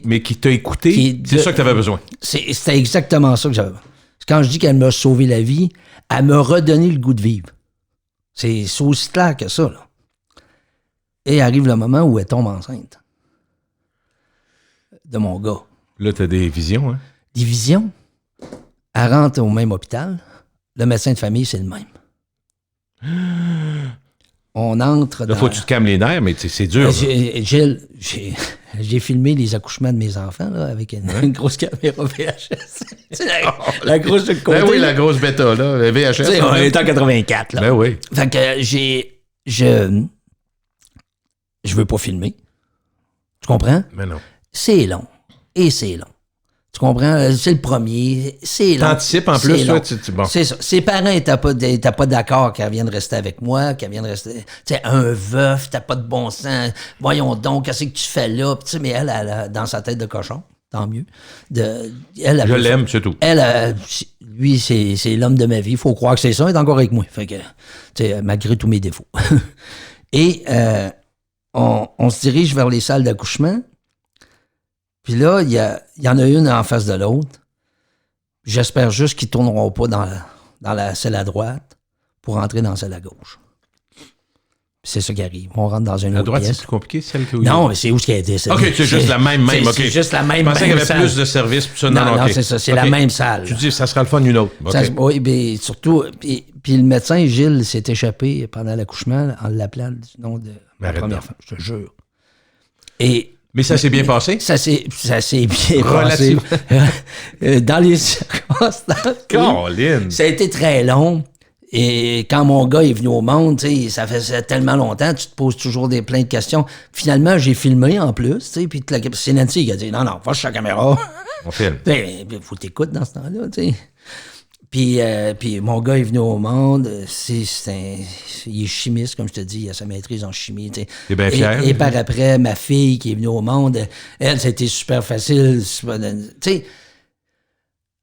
mais qui t'a écouté. C'est ça que tu avais besoin. C'était exactement ça que j'avais besoin. Quand je dis qu'elle m'a sauvé la vie, elle m'a redonné le goût de vivre. C'est aussi clair que ça, là. Et arrive le moment où elle tombe enceinte de mon gars. Là, tu as des visions, hein? Des visions. Elle rentre au même hôpital. Le médecin de famille, c'est le même. On entre dans... Là, faut que tu te calmes les nerfs, mais c'est dur. Gilles, j'ai filmé les accouchements de mes enfants là, avec une grosse caméra VHS. C'est la grosse de côté. Ben oui, la grosse bêta, là, VHS. On est en 84, là. Ben oui. Fait que je veux pas filmer. Tu comprends? Mais non. C'est long. Et c'est long. Tu comprends? C'est le premier. C'est long. T'anticipes en plus, toi, bon. C'est ça. Ses parents n'étaient pas d'accord qu'elle vienne rester avec moi, qu'elle vienne rester. Tu sais, un veuf, t'as pas de bon sens. Voyons donc, qu'est-ce que tu fais là? Tu sais, mais elle a dans sa tête de cochon, tant mieux. Je l'aime, c'est tout. Lui, c'est l'homme de ma vie. Il faut croire que c'est ça. Il est encore avec moi. Fait que, tu sais, malgré tous mes défauts. Et on se dirige vers les salles d'accouchement. Puis là, il y en a une en face de l'autre. J'espère juste qu'ils ne tourneront pas dans la celle à droite pour entrer dans celle à gauche. Puis c'est ça qui arrive. On rentre dans une autre droite, pièce. c'est plus compliqué, celle que... Non, mais c'est où ce qui a été. OK, c'est juste la même. OK. C'est juste la même. Je pensais qu'il y avait salle. plus de services. Puis ça, non, okay. c'est ça. C'est la même salle. Tu dis, ça sera le fun une autre. Okay. Oui, mais surtout... Puis le médecin, Gilles, s'est échappé pendant l'accouchement en l'appelant du nom de la première femme. Je te jure. Mais ça s'est bien passé? Ça s'est bien passé. Dans les circonstances. Caroline! Ça a été très long. Et quand mon gars est venu au monde, ça faisait tellement longtemps, tu te poses toujours plein de questions. Finalement, j'ai filmé en plus. Puis c'est Nancy qui a dit « Non, va sur la caméra. » On filme. Faut t'écouter dans ce temps-là. Puis mon gars est venu au monde. Il est chimiste, comme je te dis. Il a sa maîtrise en chimie. T'es bien fier. Et par après, ma fille qui est venue au monde, elle, ça a été super facile.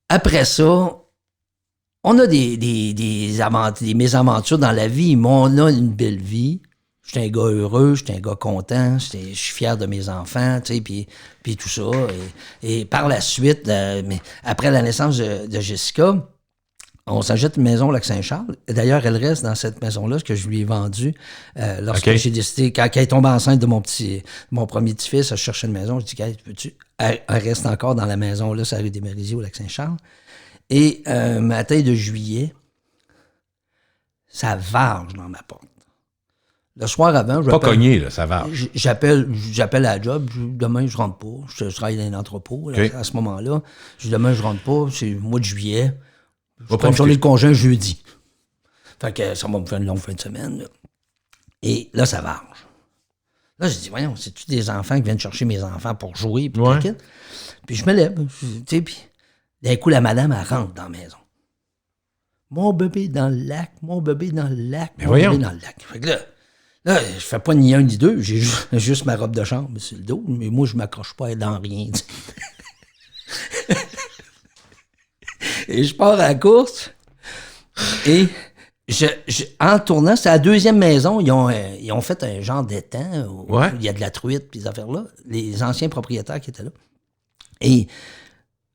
Après ça, on a des mésaventures dans la vie, mais on a une belle vie. Je suis un gars heureux, je suis un gars content, je suis fier de mes enfants, puis tout ça. Et par la suite, après la naissance de Jessica, on s'achète une maison au Lac-Saint-Charles. D'ailleurs, elle reste dans cette maison-là, ce que je lui ai vendue. Lorsque j'ai décidé, quand elle est tombée enceinte de mon premier petit-fils, je cherchais une maison. Je dis, peux-tu? Elle reste encore dans la maison-là, c'est la rue des Merisiers au Lac-Saint-Charles. Et matin de juillet, ça varge dans ma porte. Le soir avant, pas cogné, là, ça va. J'appelle à la job. Demain, je rentre pas. Je travaille dans un entrepôt à ce moment-là. Demain, je rentre pas. C'est le mois de juillet. Je prends une journée de congé un jeudi. Fait que ça va me faire une longue fin de semaine. Là. Et là, ça varge. Là, je dis, voyons, c'est-tu des enfants qui viennent chercher mes enfants pour jouer? Puis je me lève. Puis d'un coup, la madame, elle rentre dans la maison. Mon bébé dans le lac, mon bébé dans le lac, mon bébé dans le lac. Fait que là, je fais pas ni un ni deux. J'ai juste ma robe de chambre sur le dos. Mais moi, je m'accroche pas dans rien. Et je pars à la course. Et en tournant, c'est la deuxième maison. Ils ont fait un genre d'étang où il y a de la truite et ces affaires-là. Les anciens propriétaires qui étaient là. Et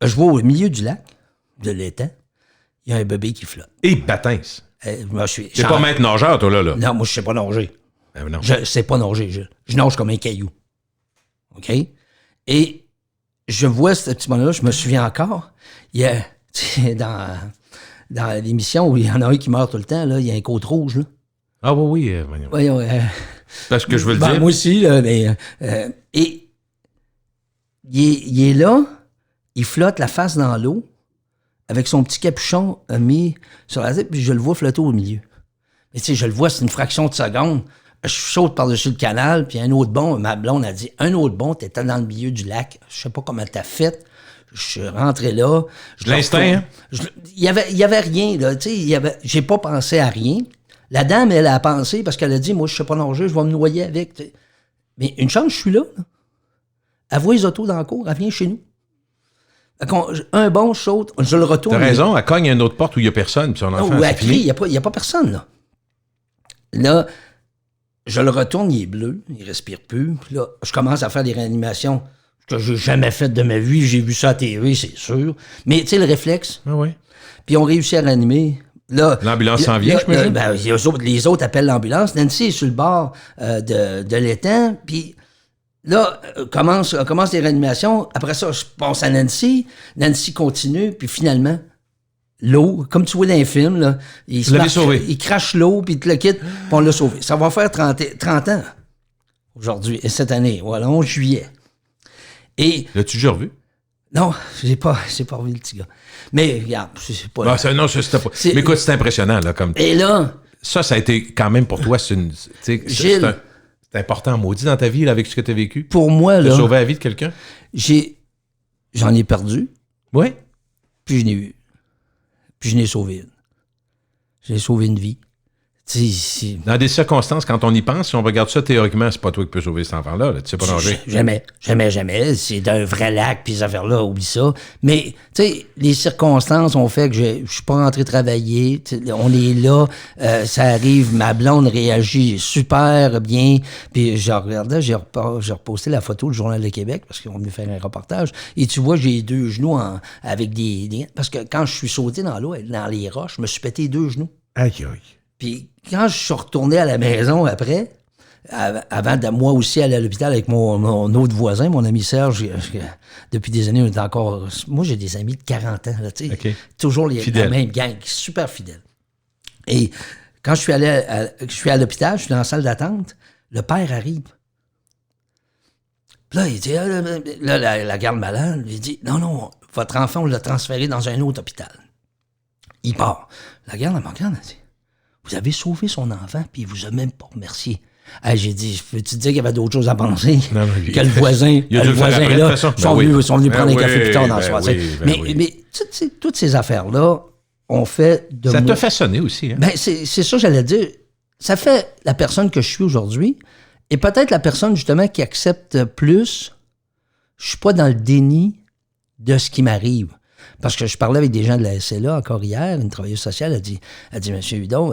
je vois au milieu du lac, de l'étang, il y a un bébé qui flotte. Et patins. C'est pas maître nageur, toi, là. Non, moi, je sais pas nager. Non. Je sais pas nager. Je nage comme un caillou. OK? Et je vois ce petit bonhomme-là, je me souviens encore. Il y a... Dans l'émission où il y en a un qui meurt tout le temps, là, il y a un côte rouge. Là. Ah oui. Voyons. Parce que je veux le dire. Moi aussi, là, mais... et il est là, il flotte la face dans l'eau, avec son petit capuchon mis sur la tête, puis je le vois flotter au milieu. Mais tu sais, je le vois, c'est une fraction de seconde. Je saute par-dessus le canal, puis un autre bond, ma blonde a dit, un autre bond, t'étais dans le milieu du lac. Je sais pas comment t'as fait. Je suis rentré là. L'instinct, hein? Il y avait rien, là. Tu sais, j'ai pas pensé à rien. La dame, elle a pensé parce qu'elle a dit, moi, je sais pas nager, je vais me noyer avec. T'sais. Mais une chance, je suis là. Elle voit les autos dans le cours, elle vient chez nous. Un bon, je saute, je le retourne. T'as raison, elle cogne à une autre porte où il n'y a personne, puis son enfant, où c'est elle fini. crie, il n'y a pas personne, là. Là, je le retourne, il est bleu, il respire plus. Puis là, je commence à faire des réanimations que j'ai jamais faites de ma vie. J'ai vu ça à la TV, c'est sûr. Mais, tu sais, le réflexe. Ah oui. Puis on réussit à réanimer. Là, l'ambulance s'en vient, je me dis. Les autres appellent l'ambulance. Nancy est sur le bord de l'étang. Puis là, commence les réanimations. Après ça, je passe à Nancy. Nancy continue. Puis finalement, l'eau, comme tu vois dans les films, là, il crache l'eau, puis il te le quitte, puis on l'a sauvé. Ça va faire 30 ans aujourd'hui, et cette année, voilà, 11 juillet. Et l'as-tu déjà revu? Non, j'ai pas revu le petit gars. Mais regarde, c'est pas... C'était pas... Mais écoute, c'est impressionnant, là, comme... Et là... Ça a été quand même pour toi, c'est important, maudit, dans ta vie, là, avec ce que tu as vécu. Pour moi, là... Tu as sauvé la vie de quelqu'un? J'en ai perdu. Oui. Puis je n'ai eu. Puis je n'ai sauvé une. J'ai sauvé une vie. Dans des circonstances, quand on y pense, si on regarde ça théoriquement, c'est pas toi qui peux sauver cet enfant-là. Tu sais pas nager. Jamais. C'est d'un vrai lac, puis ces affaires-là, oublie ça. Mais, tu sais, les circonstances ont fait que je suis pas rentré travailler. On est là, ça arrive, ma blonde réagit super bien. Puis je regardais, j'ai reposté la photo du Journal de Québec, parce qu'on venu faire un reportage. Et tu vois, j'ai 2 genoux avec des... Parce que quand je suis sauté dans l'eau, dans les roches, je me suis pété 2 genoux. Aïe, aïe. Puis quand je suis retourné à la maison après, avant de moi aussi aller à l'hôpital avec mon autre voisin, mon ami Serge, depuis des années, on est encore... Moi, j'ai des amis de 40 ans, là, tu sais. Okay. Toujours la même gang, super fidèles. Et quand je suis à l'hôpital, je suis dans la salle d'attente, le père arrive. Puis là, il dit, la garde malade, il dit, non, votre enfant, on l'a transféré dans un autre hôpital. Il part. La garde, elle me regarde, elle dit, vous avez sauvé son enfant, puis il vous a même pas remercié. J'ai dit, peux-tu te dire qu'il y avait d'autres choses à penser? Que le voisin, là, sont venus prendre un café plus tard dans le soir. Mais toutes ces affaires-là ont fait de moi... Ça t'a façonné aussi. Hein? Ben, c'est ça, j'allais dire. Ça fait la personne que je suis aujourd'hui, et peut-être la personne, justement, qui accepte plus. Je suis pas dans le déni de ce qui m'arrive. Parce que je parlais avec des gens de la SLA encore hier, une travailleuse sociale, elle dit, M. Hudon,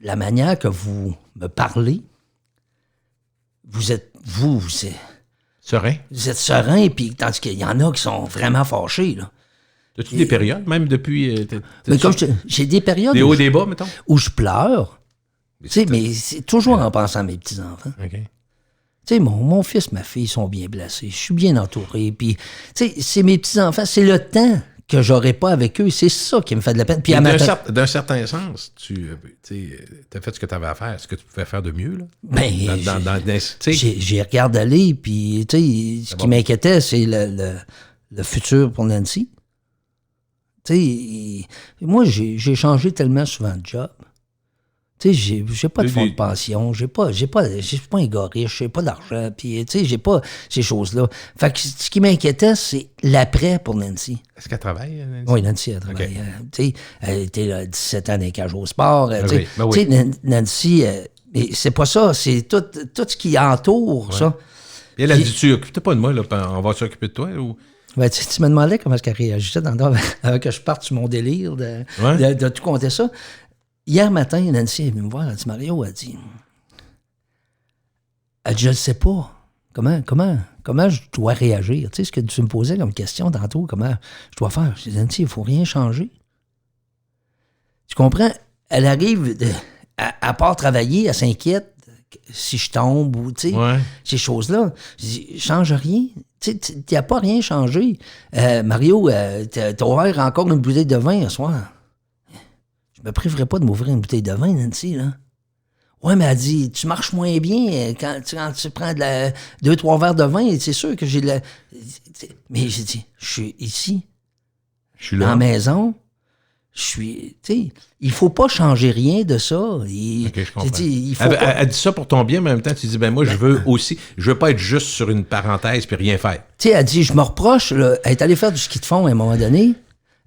la manière que vous me parlez, vous êtes serein. Vous êtes serein, puis tandis qu'il y en a qui sont vraiment fâchés, là. As-tu des périodes, même depuis... j'ai des périodes... Des hauts et des bas, mettons? Où je pleure. Mais c'est toujours en pensant à mes petits-enfants. OK. Tu sais, mon fils, ma fille sont bien placés. Je suis bien entouré. Puis, tu sais, c'est mes petits-enfants. C'est le temps que j'aurais pas avec eux. C'est ça qui me fait de la peine. Puis d'un certain sens, tu as fait ce que tu avais à faire. Est-ce que tu pouvais faire de mieux, là? Ben, j'ai regardé aller, puis, tu sais, ce qui m'inquiétait, c'est le futur pour Nancy. Tu sais, moi, j'ai changé tellement souvent de job. Tu sais, j'ai pas de fonds de pension, j'ai pas un gars riche, j'ai pas d'argent, puis tu sais, j'ai pas ces choses-là. Fait que ce qui m'inquiétait, c'est l'après pour Nancy. Est-ce qu'elle travaille, Nancy? Oui, Nancy, elle travaille. Okay. Tu sais, elle était là, 17 ans dans les cages au sport. Tu sais, Nancy, mais c'est pas ça, c'est tout ce qui entoure ça. Et elle a dit, tu occupes pas de moi, là, on va s'occuper de toi, ou... Ben, tu me demandais comment est-ce qu'elle réagissait avant que je parte sur mon délire de tout compter ça. Hier matin, Nancy est venue me voir, elle dit, Mario, elle dit, je ne sais pas. Comment je dois réagir? Tu sais, ce que tu me posais comme question tantôt, comment je dois faire? Je dis, Nancy, il ne faut rien changer. Tu comprends? Elle arrive, à part travailler, elle s'inquiète si je tombe ou, tu sais, ces choses-là. Je dis, change rien. Tu n'as pas rien changé. Mario, t'as ouvert encore une bouteille de vin ce soir. Je me priverais pas de m'ouvrir une bouteille de vin, Nancy, là. Ouais, mais elle dit, tu marches moins bien quand tu prends 2-3 verres de vin, c'est sûr que j'ai de la... Mais j'ai dit, je suis ici. Je suis là. En maison. il faut pas changer rien de ça. OK, je comprends. Il faut elle dit ça pour ton bien, mais en même temps, tu dis, moi, je veux pas être juste sur une parenthèse puis rien faire. Elle dit, je me reproche, là, elle est allée faire du ski de fond à un moment donné.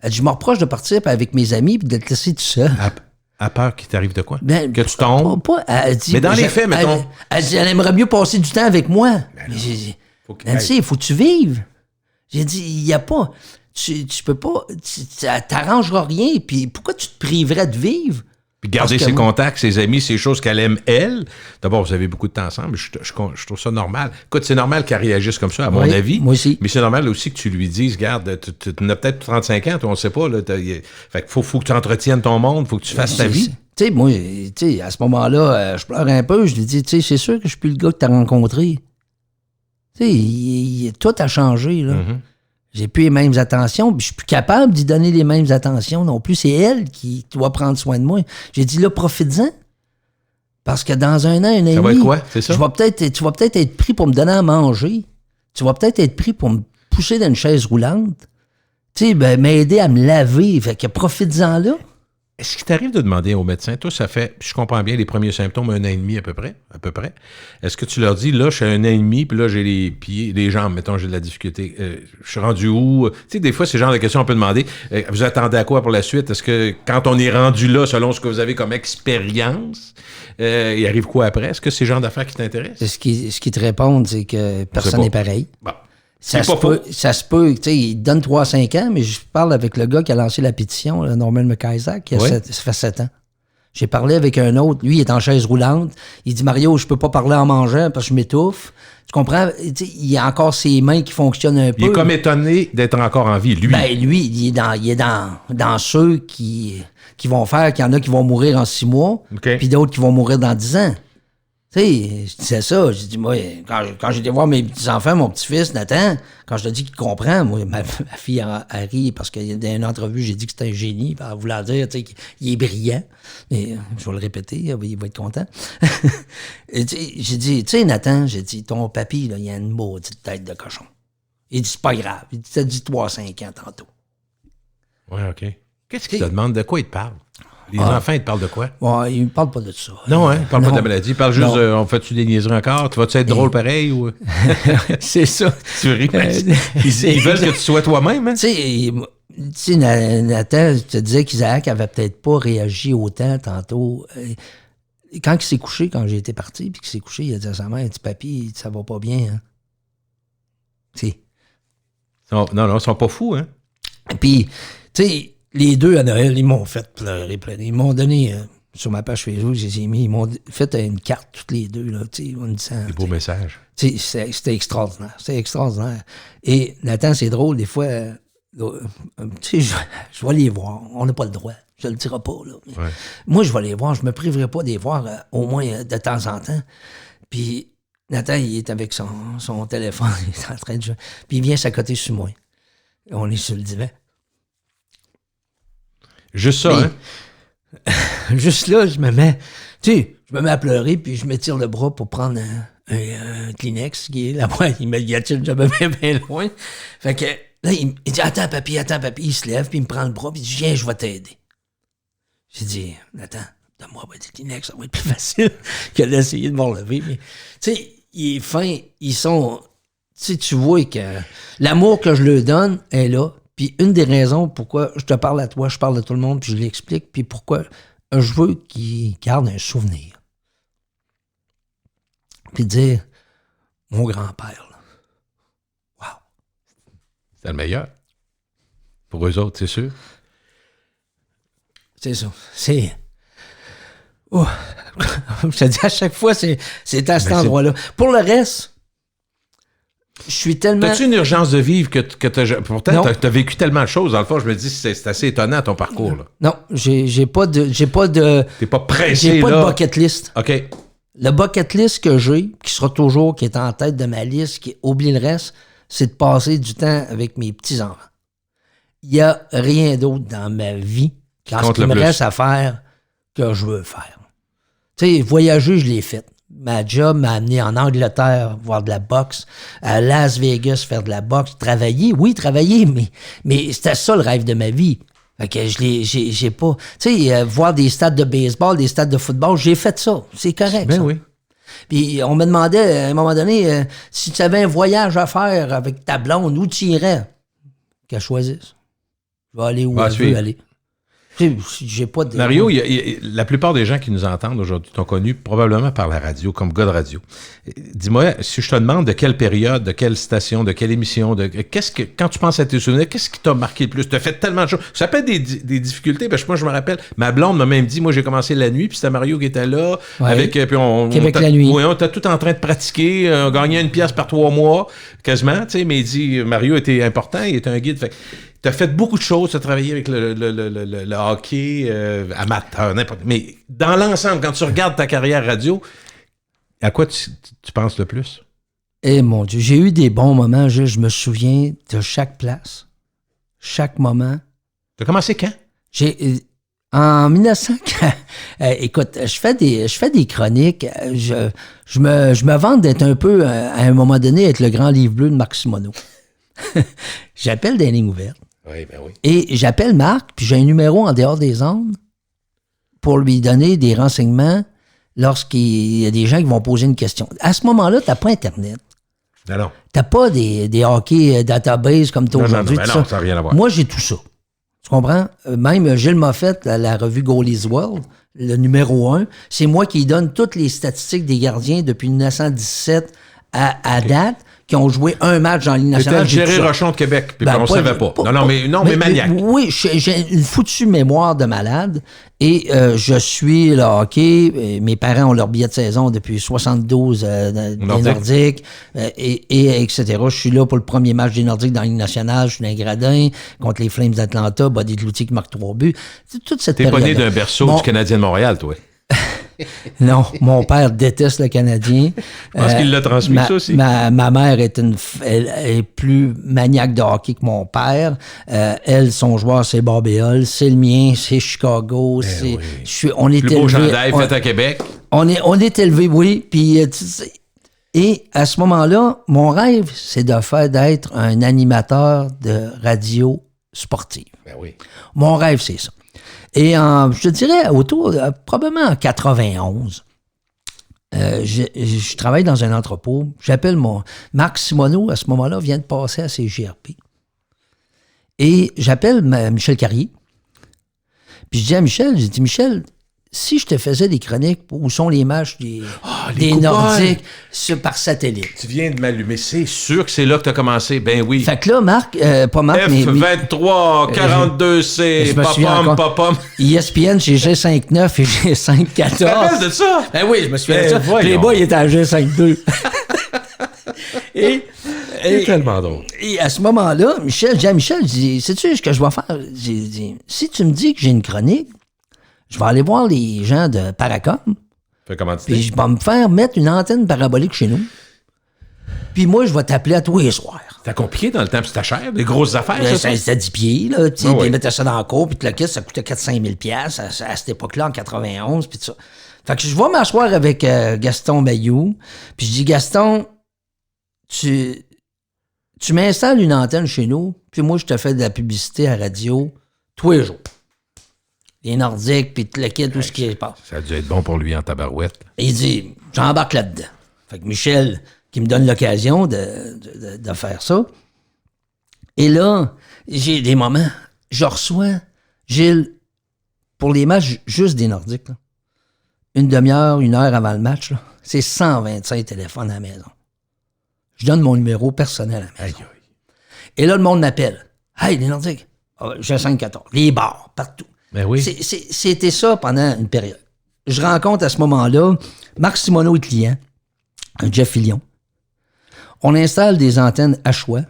Elle dit, je me reproche de partir avec mes amis puis de te laisser tout seul. À peur qu'il t'arrive de quoi? Que tu tombes? Elle dit, mais dans les faits, mettons... Elle dit, elle aimerait mieux passer du temps avec moi. Mais j'ai dit, Nancy, il faut que tu vives. J'ai dit, il n'y a pas... Tu peux pas... Ça t'arrangera rien. Puis pourquoi tu te priverais de vivre? Puis garder ses contacts, ses amis, ses choses qu'elle aime, elle. D'abord, vous avez beaucoup de temps ensemble. Je trouve ça normal. Écoute, c'est normal qu'elle réagisse comme ça, à mon avis. Moi aussi. Mais c'est normal aussi que tu lui dises, regarde, tu as peut-être 35 ans, toi, on ne sait pas. Là, fait qu'il faut que tu entretiennes ton monde, il faut que tu fasses ta vie. Tu sais, moi, à ce moment-là, je pleure un peu. Je lui dis, c'est sûr que je suis plus le gars que tu as rencontré. Tu sais, tout a changé, là. Mm-hmm. J'ai plus les mêmes attentions, puis je suis plus capable d'y donner les mêmes attentions non plus. C'est elle qui doit prendre soin de moi. J'ai dit, là, profite-en. Parce que dans un an, un an et demi... Ça va être quoi, c'est ça? Tu vas peut-être être pris pour me donner à manger. Tu vas peut-être être pris pour me pousser dans une chaise roulante. Tu sais, m'aider à me laver. Fait que profite-en là. Est-ce qu'il t'arrive de demander au médecin, toi, ça fait, je comprends bien, les premiers symptômes, 1 an et demi à peu près. Est-ce que tu leur dis, là, je suis à 1 an et demi, puis là, j'ai les pieds, les jambes, mettons, j'ai de la difficulté. Je suis rendu où? Tu sais, des fois, c'est le genre de questions qu'on peut demander. Vous attendez à quoi pour la suite? Est-ce que quand on est rendu là, selon ce que vous avez comme expérience, il arrive quoi après? Est-ce que c'est le genre d'affaires qui t'intéressent? Ce qui te répondent, c'est que personne n'est pareil. Bon. Ça se peut, tu sais, il donne 3-5 ans, mais je parle avec le gars qui a lancé la pétition, là, Norman McIsaac, qui ça fait 7 ans. J'ai parlé avec un autre, lui, il est en chaise roulante. Il dit, Mario, je peux pas parler en mangeant parce que je m'étouffe. Tu comprends? Il y a encore ses mains qui fonctionnent un peu. Il est comme étonné d'être encore en vie, lui. Lui, il est dans ceux qui vont faire qu'il y en a qui vont mourir en 6 mois, puis d'autres qui vont mourir dans 10 ans. Tu sais, je disais ça, j'ai dit, moi, quand j'étais voir mes petits-enfants, mon petit-fils, Nathan, quand je te dis qu'il comprend, moi, ma fille a ri parce que dans une entrevue, j'ai dit que c'était un génie, en voulant dire, tu sais, qu'il est brillant. Et je vais le répéter, il va être content. J'ai dit, tu sais, Nathan, j'ai dit, ton papy, là, il a une maudite tête de cochon. Il dit, c'est pas grave. Il dit, t'as dit 3-5 ans tantôt. Ouais, OK. Qu'est-ce qu'il te demande? De quoi il te parle? Les enfants, ils te parlent de quoi? Ouais, ils ne parlent pas de ça. Non, hein? Ils ne parlent pas de la maladie. Ils parlent juste on fait-tu des niaiseries encore? Tu vas-tu être drôle pareil? Ou... C'est ça. Tu ris. Ils veulent que tu sois toi-même, hein? Tu sais, Nathan, je te disais qu'Isaac avait peut-être pas réagi autant tantôt. Quand il s'est couché, quand j'ai été parti, puis qu'il s'est couché, il a dit à sa mère, il dit, papy, ça va pas bien, hein? Tu sais. Non, ils sont pas fous, hein? Puis, tu sais, les deux à Noël, ils m'ont fait pleurer. Ils m'ont donné, sur ma page Facebook, ils m'ont fait une carte, toutes les deux, là, tu sais, en disant... Des beaux messages. Tu sais, c'était extraordinaire. C'était extraordinaire. Et Nathan, c'est drôle, des fois, tu sais, je vais les voir. On n'a pas le droit. Je le dirai pas, là. Ouais. Moi, je vais les voir. Je me priverai pas de les voir au moins de temps en temps. Puis Nathan, il est avec son téléphone. Il est en train de jouer. Puis il vient s'accoter sur moi. On est sur le divan. Juste ça, hein? Juste là, je me mets à pleurer, puis je m'étire le bras pour prendre un Kleenex qui est là-bas. Il me dit, jamais bien loin. Fait que là, il dit, attends, papy. Il se lève, puis il me prend le bras, puis il dit, viens, je vais t'aider. J'ai dit, attends, donne-moi des Kleenex, ça va être plus facile que d'essayer de me relever. Mais, tu sais, il est fin, ils sont... Tu sais, tu vois que l'amour que je leur donne est là. Puis une des raisons pourquoi je te parle à toi, je parle à tout le monde, puis je l'explique, puis pourquoi je veux qu'ils gardent un souvenir. Puis dire, mon grand-père, là. Wow. C'est le meilleur. Pour eux autres, c'est sûr. C'est ça. C'est... Oh. Je te dis, à chaque fois, c'est à cet endroit-là. Pour le reste... Je suis tellement... T'as-tu une urgence de vivre que t'as... Pourtant, t'as vécu tellement de choses. Dans le fond, je me dis, c'est assez étonnant, ton parcours, là. Non, j'ai pas de... T'es pas pressé, j'ai pas là. de bucket list. OK. Le bucket list que j'ai, qui est en tête de ma liste, qui oublie le reste, c'est de passer du temps avec mes petits-enfants. Il n'y a rien d'autre dans ma vie qu'en ce qui me reste à faire que je veux faire. Tu sais, voyager, je l'ai fait. Ma job m'a amené en Angleterre voir de la boxe, à Las Vegas faire de la boxe, travailler, mais c'était ça le rêve de ma vie. Fait que j'ai pas... Tu sais, voir des stades de baseball, des stades de football, j'ai fait ça. C'est correct, Ben ça. oui. Puis on me demandait, à un moment donné, si tu avais un voyage à faire avec ta blonde, où tu irais? Qu'elle choisisse. Je vais aller où elle veut aller. J'ai pas de... Mario, la plupart des gens qui nous entendent aujourd'hui t'ont connu probablement par la radio, comme gars de radio. Dis-moi, si je te demande de quelle période, de quelle station, de quelle émission, quand tu penses à tes souvenirs, qu'est-ce qui t'a marqué le plus? Tu as fait tellement de choses. Ça peut être des difficultés, parce que moi, je me rappelle, ma blonde m'a même dit, moi, j'ai commencé la nuit, puis c'était Mario qui était là, avec, puis Québec la nuit. Oui, on était tout en train de pratiquer, on gagnait 1 pièce par 3 mois, quasiment, tu sais, mais il dit, Mario était important, il était un guide, fait tu as fait beaucoup de choses, tu as travaillé avec le hockey amateur, n'importe. Mais dans l'ensemble, quand tu regardes ta carrière radio, à quoi tu penses le plus? Eh mon Dieu, j'ai eu des bons moments. Je me souviens de chaque place, chaque moment. Tu as commencé quand? En 1900, écoute, je fais des chroniques. Je me vante d'être un peu, à un moment donné, être le grand livre bleu de Marc Simoneau. J'appelle des lignes ouvertes. Oui, ben oui. Et j'appelle Marc, puis j'ai un numéro en dehors des ondes pour lui donner des renseignements lorsqu'il y a des gens qui vont poser une question. À ce moment-là, tu n'as pas Internet. Non. Tu n'as pas des hockey databases comme tu as aujourd'hui. Non, ça n'a rien à voir. Moi, j'ai tout ça. Tu comprends? Même Gilles Moffett, la revue Goalie's World, le numéro 1, c'est moi qui donne toutes les statistiques des gardiens depuis 1917 à date, qui ont joué un match dans la Ligue nationale. C'était Jerry Rochon de Québec, puis on ne savait pas. Mais maniaque. Oui, j'ai une foutue mémoire de malade et je suis le hockey. Mes parents ont leur billet de saison depuis 72 des Nordiques, et etc. Je suis là pour le premier match des Nordiques dans la Ligue nationale. Je suis dans les gradins contre les Flames d'Atlanta, Buddy Cloutier qui marque 3 buts. Toute cette période. T'es pas né d'un berceau du Canadien de Montréal, toi? Non, mon père déteste le Canadien. Je pense qu'il l'a transmis, ça aussi. Ma mère elle est plus maniaque de hockey que mon père. Elle, son joueur, c'est Bobby Hull. C'est le mien, c'est Chicago. On est plus beau chandail fait à Québec. On est élevé, oui. Puis, et à ce moment-là, mon rêve, c'est d'être un animateur de radio sportive. Ben oui. Mon rêve, c'est ça. Et je te dirais, probablement en 91, je travaille dans un entrepôt. J'appelle Marc Simoneau, à ce moment-là, vient de passer à CGRP. Et j'appelle Michel Carrier. Puis je dis à Michel, Michel, si je te faisais des chroniques où sont les matchs des Nordiques par satellite. Tu viens de m'allumer. C'est sûr que c'est là que tu as commencé. Ben oui. Fait que là, Marc, pas Marc, F23, 42C, pop-pom. ESPN, j'ai G5.9 et G5.14. Tu te rappelles de ça? Ben oui, je me souviens de ça. Playboy, il était à G5.2. C'est tellement drôle. Et à ce moment-là, Michel, sais-tu ce que je vais faire? J'ai dit, si tu me dis que j'ai une chronique, je vais aller voir les gens de Paracom. Puis je vais me faire mettre une antenne parabolique chez nous. Puis moi, je vais t'appeler à tous les soirs. C'était compliqué dans le temps, puis c'était cher, des grosses affaires, ça? C'était 10 pieds, là. Ils mettaient ça dans le cours, puis le kit, ça coûtait 4-5 000 $ à cette époque-là, en 91, puis tout ça. Fait que je vais m'asseoir avec Gaston Bayou, puis je dis, Gaston, tu m'installes une antenne chez nous, puis moi, je te fais de la publicité à radio tous les jours. Les Nordiques, puis le kit, tout ce qui se passe. Ça a dû être bon pour lui en tabarouette. Et il dit, j'embarque là-dedans. Fait que Michel, qui me donne l'occasion de faire ça. Et là, j'ai des moments, je reçois Gilles, pour les matchs juste des Nordiques, là, 1 demi-heure, 1 heure avant le match, là, c'est 125 téléphones à la maison. Je donne mon numéro personnel à la maison. Aïe. Et là, le monde m'appelle. Hey, les Nordiques, j'ai 5-14, les bars, partout. Ben oui. C'était ça pendant une période. Je rencontre à ce moment-là Marc Simoneau et client, Jeff Fillion. On installe des antennes à choix,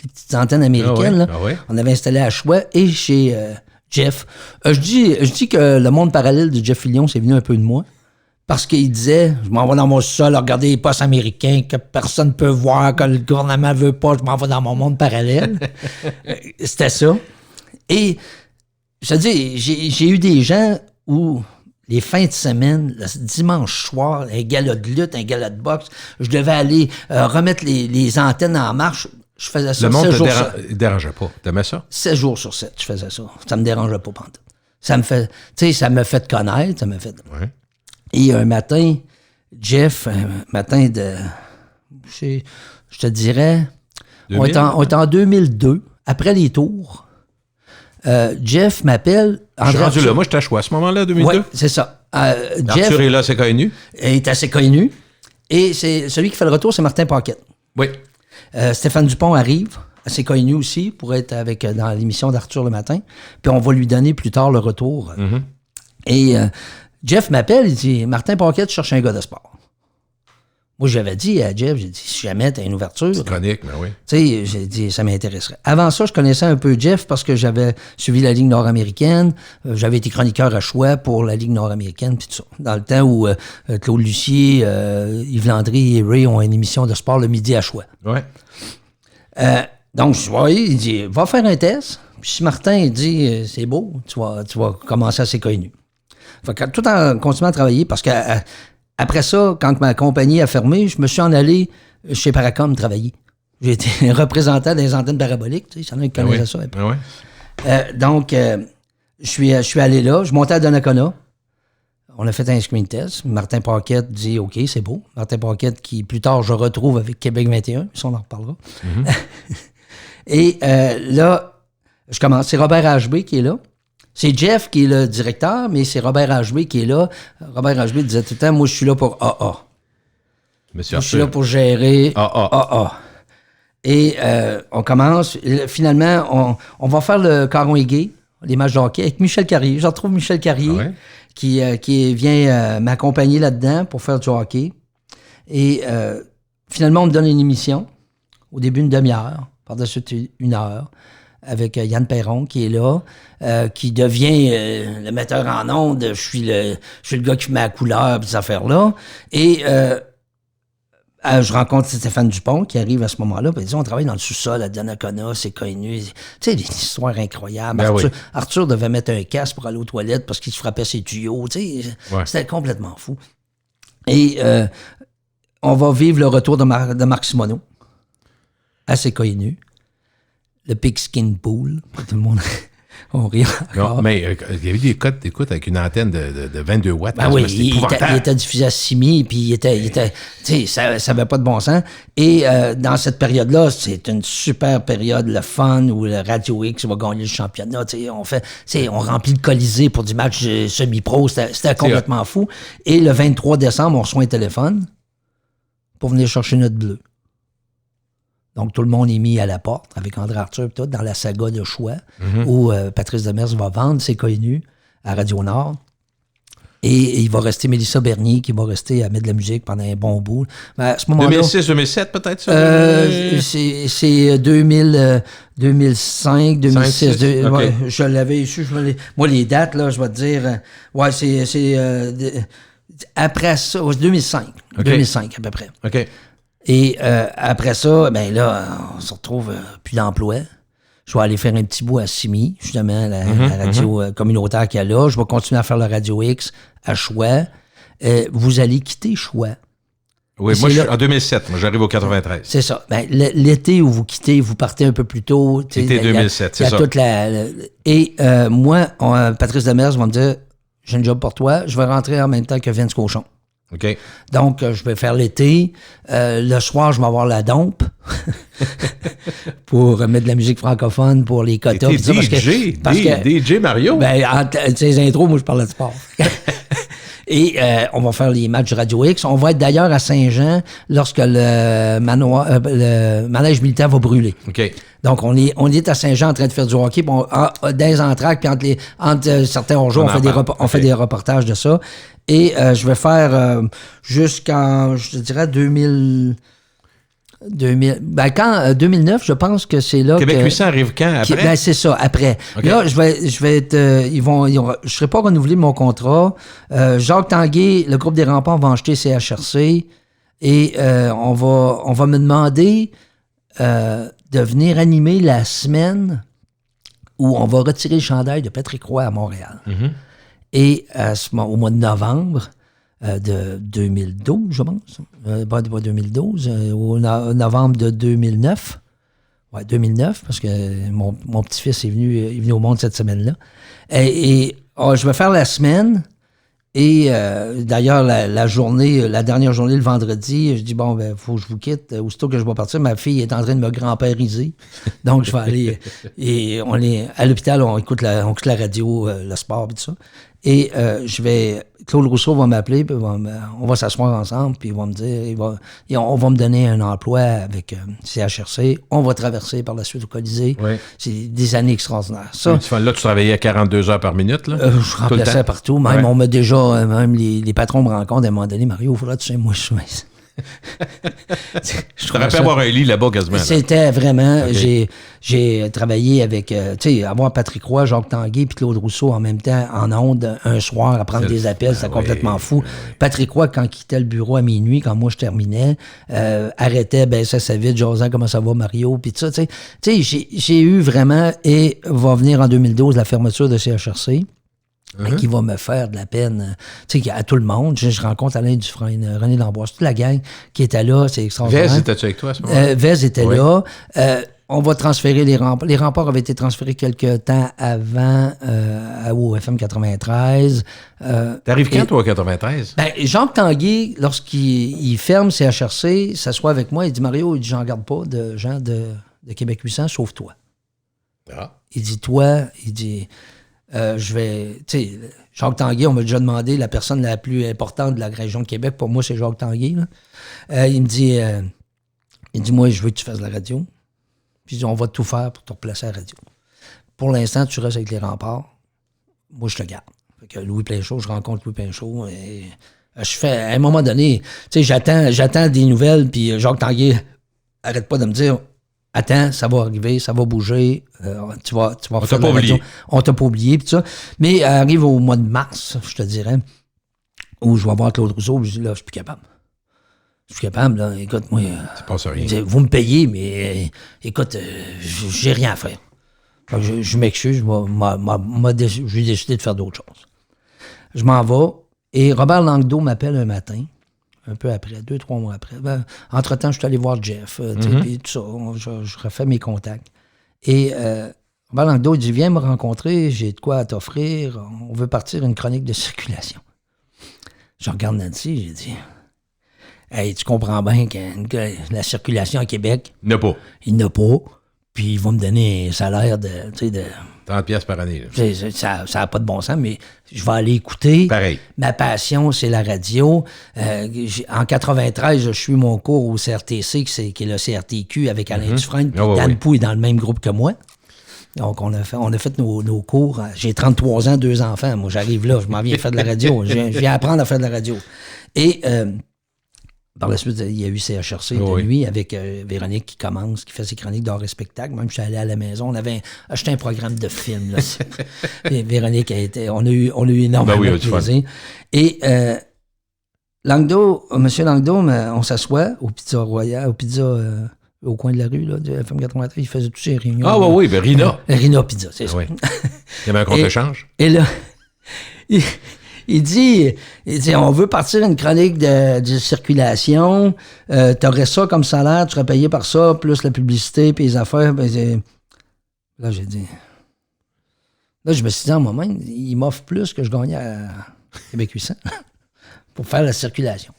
les petites antennes américaines. Là. On avait installé à choix et chez Jeff. Je dis que le monde parallèle de Jeff Fillion, c'est venu un peu de moi. Parce qu'il disait, je m'en vais dans mon sol, regarder les postes américains que personne ne peut voir, que le gouvernement ne veut pas, je m'en vais dans mon monde parallèle. C'était ça. Et je te dis, j'ai eu des gens où les fins de semaine, le dimanche soir, un gala de lutte, un gala de boxe, je devais aller remettre les antennes en marche Je faisais ça Le monde 7 jours te dérangeait pas. T'aimais ça? 7 jours sur 7, je faisais ça. Ça me dérangeait pas pantoute. Ça me fait, tu sais, ça me fait connaître, ça me fait... Ouais. Et un matin, Jeff, un matin de... Je te dirais... 2000? On est en 2002, après les tours. Jeff m'appelle... Je suis rendu là. Moi, j'étais à Choix à ce moment-là, 2002. Oui, c'est ça. Jeff Arthur est là, c'est connu. est assez connu. Et c'est celui qui fait le retour, c'est Martin Paquette. Oui. Stéphane Dupont arrive, assez connu aussi, pour être dans l'émission d'Arthur le matin. Puis on va lui donner plus tard le retour. Mm-hmm. Et Jeff m'appelle, il dit « Martin Paquette cherche un gars de sport. » Moi, j'avais dit à Jeff, j'ai dit, si jamais tu as une ouverture... C'est chronique, mais oui. Tu sais, j'ai dit, ça m'intéresserait. Avant ça, je connaissais un peu Jeff parce que j'avais suivi la Ligue nord-américaine. J'avais été chroniqueur à Choix pour la Ligue nord-américaine, puis tout ça. Dans le temps où Claude Lucier, Yves Landry et Ray ont une émission de sport le midi à Choix. Oui. Donc, je vois, il dit, va faire un test. Puis si Martin il dit, c'est beau, tu vas commencer à s'écoigner. Fait que tout en continuant à travailler, parce que... Après ça, quand ma compagnie a fermé, je me suis en allé chez Paracom travailler. J'ai été représentant des antennes paraboliques. Tu sais, il y en a qui connaissaient ça. Ah ouais. Donc, je suis allé là. Je montais à Donnacona. On a fait un screen test. Martin Paquette dit « OK, c'est beau ». Martin Paquette qui, plus tard, je retrouve avec Québec 21. Ça, on en reparlera. Mm-hmm. Et là, je commence. C'est Robert HB qui est là. C'est Jeff qui est le directeur, mais c'est Robert HB qui est là. Robert HB disait tout le temps, moi, je suis là pour AA. Monsieur je suis là pour gérer AA. Et on commence. Finalement, on va faire le Caron et Gay, les matchs de hockey, avec Michel Carrier. Je retrouve Michel Carrier qui vient m'accompagner là-dedans pour faire du hockey. Et finalement, on me donne une émission. Au début, une demi-heure. Par-dessus 1 heure. Avec Yann Perron qui est là, qui devient le metteur en ondes. Je suis le gars qui met la couleur et ces affaires-là. Et je rencontre Stéphane Dupont qui arrive à ce moment-là. Puis on travaille dans le sous-sol à Donnacona, c'est connu. Tu sais, des histoires incroyables. Ben Arthur devait mettre un casque pour aller aux toilettes parce qu'il se frappait ses tuyaux. Tu sais, c'était complètement fou. Et on va vivre le retour de Marc Simoneau, assez connu. Le Pigskin Pool, tout le monde, on rit encore. Non, mais il y avait des codes d'écoute avec une antenne de 22 watts. Ben oui, il était diffusé à Simi, puis il était tu sais, ça n'avait pas de bon sens. Et dans cette période-là, c'est une super période, le fun, où le Radio X va gagner le championnat. Tu sais, on remplit le Colisée pour du match semi-pro, c'était complètement fou. Et le 23 décembre, on reçoit un téléphone pour venir chercher notre bleu. Donc, tout le monde est mis à la porte avec André Arthur et tout, dans la saga de Choix, où Patrice Demers va vendre ses connu à Radio Nord. Et il va rester Mélissa Bernier, qui va rester à mettre de la musique pendant un bon bout. Mais à ce moment-là... 2006-2007, peut-être, ça? C'est 2005, 2006. Ouais, je l'avais issu. Moi, les dates, là, je vais te dire... Ouais, c'est après ça, 2005. Okay. 2005, à peu près. OK. Et après ça, ben là, on se retrouve plus d'emploi. Je vais aller faire un petit bout à Simi, justement, la radio communautaire qu'il y a là. Je vais continuer à faire le Radio X à Choix. Vous allez quitter Choix. Oui, moi, je suis en 2007. Moi, j'arrive au 93. C'est ça. Ben, l'été où vous quittez, vous partez un peu plus tôt. L'été 2007, c'est ça. Et moi, Patrice Demers va me dire, j'ai un job pour toi. Je vais rentrer en même temps que Vince Cochon. OK. Donc, je vais faire l'été. Le soir, je vais avoir la dompe pour mettre de la musique francophone pour les quotas. DJ Mario? Ben, entre ces intros, moi, je parlais de sport. Et on va faire les matchs du Radio X. On va être d'ailleurs à Saint-Jean lorsque le manège militaire va brûler. OK. Donc, on est à Saint-Jean en train de faire du hockey. Dans les entractes, puis entre certains jours, on fait des reportages de ça. Et je vais faire jusqu'en, je te dirais, 2009, je pense que c'est là Québec 800 arrive quand, après? Ben, c'est ça, après. Okay. Là, je vais être... je serai pas renouvelé mon contrat. Jacques Tanguay, le groupe des Remparts va acheter CHRC et on va me demander de venir animer la semaine où on va retirer le chandail de Patrick Roy à Montréal. Mm-hmm. Et au mois de novembre de 2012, je pense, pas 2012, au novembre de 2009, Ouais, 2009, parce que mon petit-fils est venu au monde cette semaine-là. Et je vais faire la semaine. Et d'ailleurs, la dernière journée, le vendredi, je dis, bon, ben, faut que je vous quitte. Aussitôt que je vais partir, ma fille est en train de me grand-périser. Donc, je vais aller. Et on est à l'hôpital, on écoute la radio, le sport, et tout ça. Et Claude Rousseau va m'appeler, puis on va s'asseoir ensemble, puis il va me dire, on va me donner un emploi avec CHRC. On va traverser par la suite au Colisée. Oui. C'est des années extraordinaires. Ça, là, tu travaillais à 42 heures par minute, là? Je remplaçais partout. Même, on m'a déjà, même les patrons me rencontrent à un moment donné, Mario, il faudra que tu sais, moi, je suis. Je t'aurais pu avoir un lit là-bas quasiment. C'était vraiment... Okay. J'ai travaillé avec... tu sais, avoir Patrick Roy, Jacques Tanguay puis Claude Rousseau en même temps, en ondes, un soir, à prendre des appels, c'était complètement fou. Oui. Patrick Roy, quand il quittait le bureau à minuit, quand moi je terminais, arrêtait, baissait sa vitre, Josant, comment ça va, Mario, puis tout ça, tu sais, j'ai eu vraiment... Et va venir en 2012 la fermeture de CHRC. Qui va me faire de la peine, tu sais, à tout le monde. Je rencontre Alain Dufresne, René Lamboise, toute la gang qui était là, c'est extraordinaire. Vez était-tu avec toi à ce moment-là? Vez était là. On va transférer les remparts. Les remparts avaient été transférés quelques temps avant au FM 93. T'arrives quand, toi, à 93? Ben, Jacques Tanguay, lorsqu'il ferme CHRC, s'assoit avec moi, il dit, Mario, il dit, j'en garde pas de gens de Québec 800, sauf toi. Ah. Il dit, toi, il dit... je vais... Tu sais, Jacques Tanguay, on m'a déjà demandé la personne la plus importante de la région de Québec. Pour moi, c'est Jacques Tanguay. Là. Il me dit... moi, je veux que tu fasses la radio. Puis il dit, on va tout faire pour te replacer à la radio. Pour l'instant, tu restes avec les remparts. Moi, je te garde. Fait que Louis Pinchot, je rencontre Louis Pinchot. Et je fais... À un moment donné, tu sais, j'attends des nouvelles. Puis Jacques Tanguay arrête pas de me dire... Attends, ça va arriver, ça va bouger, tu vas refaire la radio. On t'a pas oublié, puis ça. Mais arrive au mois de mars, je te dirais, où je vais voir Claude Rousseau, je dis là, je suis plus capable. Je suis capable, là, écoute, moi... Ça passe rien. Vous me payez, mais écoute, j'ai rien à faire. Je m'excuse, j'ai décidé de faire d'autres choses. Je m'en vais, et Robert Langdo m'appelle un matin, un peu après, 2-3 mois après. Ben, entre-temps, je suis allé voir Jeff, puis tout ça. Je refais mes contacts. Et Robert Langdo, il dit, viens me rencontrer, j'ai de quoi à t'offrir. On veut partir une chronique de circulation. Je regarde Nancy, j'ai dit, hey, tu comprends bien que la circulation à Québec... Il n'y en a pas. Il n'y en a pas. Puis il va me donner un salaire de 30$ par année. Là. Ça n'a pas de bon sens, mais je vais aller écouter. Pareil. Ma passion, c'est la radio. En 93, je suis mon cours au CRTC, qui est le CRTQ avec Alain Dufresne. Puis Dan Pou est dans le même groupe que moi. Donc, on a fait nos cours. J'ai 33 ans, 2 enfants. Moi, j'arrive là, je m'en viens faire de la radio. Je viens apprendre à faire de la radio. Et... par la suite, il y a eu CHRC de nuit avec Véronique qui fait ses chroniques d'art et spectacle. Même, je suis allé à la maison. On avait acheté un programme de film. Là. Et Véronique on a eu énormément de plaisir. Et M. Langdo, on s'assoit au Pizza Royal, au coin de la rue, là, du FM 93. Il faisait toutes ses réunions. Ah oui, ben Rina. Rina Pizza, c'est ça. Oui. Il y avait un compte-échange. Et là... Il dit, on veut partir une chronique de circulation, t'aurais ça comme salaire, tu serais payé par ça, plus la publicité, puis les affaires. Ben, là, j'ai dit... Là, je me suis dit, en moment, il m'offre plus que je gagnais à Québec 800 pour faire la circulation.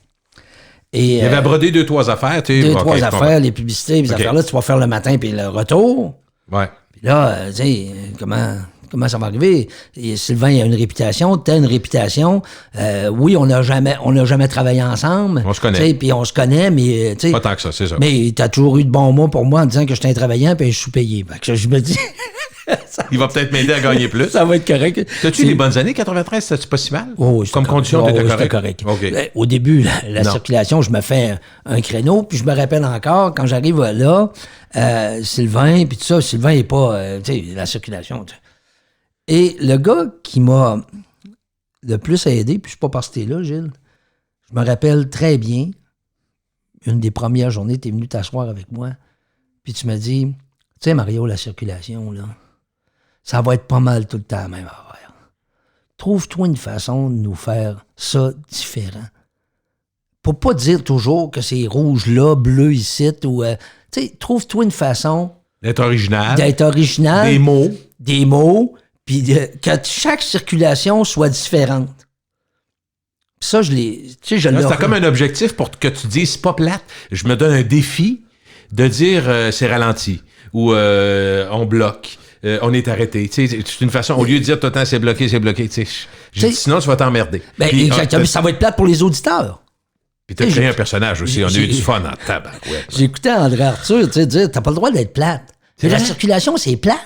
Et, il avait brodé 2-3 affaires. Tu sais, 2-3 affaires, les publicités, les affaires-là, tu vas faire le matin, puis le retour. Ouais. Puis là, tu sais, comment ça va arriver? Et Sylvain, il a une réputation, t'as une réputation. Oui, on n'a jamais travaillé ensemble. On se connaît. Puis on se connaît, mais... Pas tant que ça, c'est ça. Mais t'as toujours eu de bons mots pour moi en disant que j'étais un travaillant puis je suis payé. Fait que je me dis... Il va peut-être m'aider à gagner plus. Ça va être correct. T'as-tu les bonnes années, 93? C'était pas si mal? Oh, comme condition, t'étais correct. Okay. Au début, la circulation, je me fais un créneau, puis je me rappelle encore, quand j'arrive là, Sylvain, puis tout ça, Sylvain n'est pas... tu sais, la circulation... Et le gars qui m'a le plus aidé, puis je suis pas parce que t'es là, Gilles, je me rappelle très bien, une des premières journées, t'es venu t'asseoir avec moi, puis tu m'as dit, tu sais, Mario, la circulation, là, ça va être pas mal tout le temps la même affaire. Trouve-toi une façon de nous faire ça différent. Pour pas dire toujours que c'est rouge là, bleu ici, ou... tu sais, trouve-toi une façon... D'être original. D'être original. Des mots. Puis que chaque circulation soit différente. Ça, je l'ai... Tu sais, je l'ai... C'est comme un objectif pour que tu dises, c'est pas plate. Je me donne un défi de dire c'est ralenti ou on bloque. On est arrêté. Tu sais, c'est une façon, au lieu de dire tout le temps c'est bloqué. Tu sais, sinon, tu vas t'emmerder. Ben, puis, exactement. Ça va être plate pour les auditeurs. Puis t'as créé un personnage aussi. On a eu du fun en tabac. Ouais. J'écoutais André Arthur dire t'as pas le droit d'être plate. La circulation, c'est plate.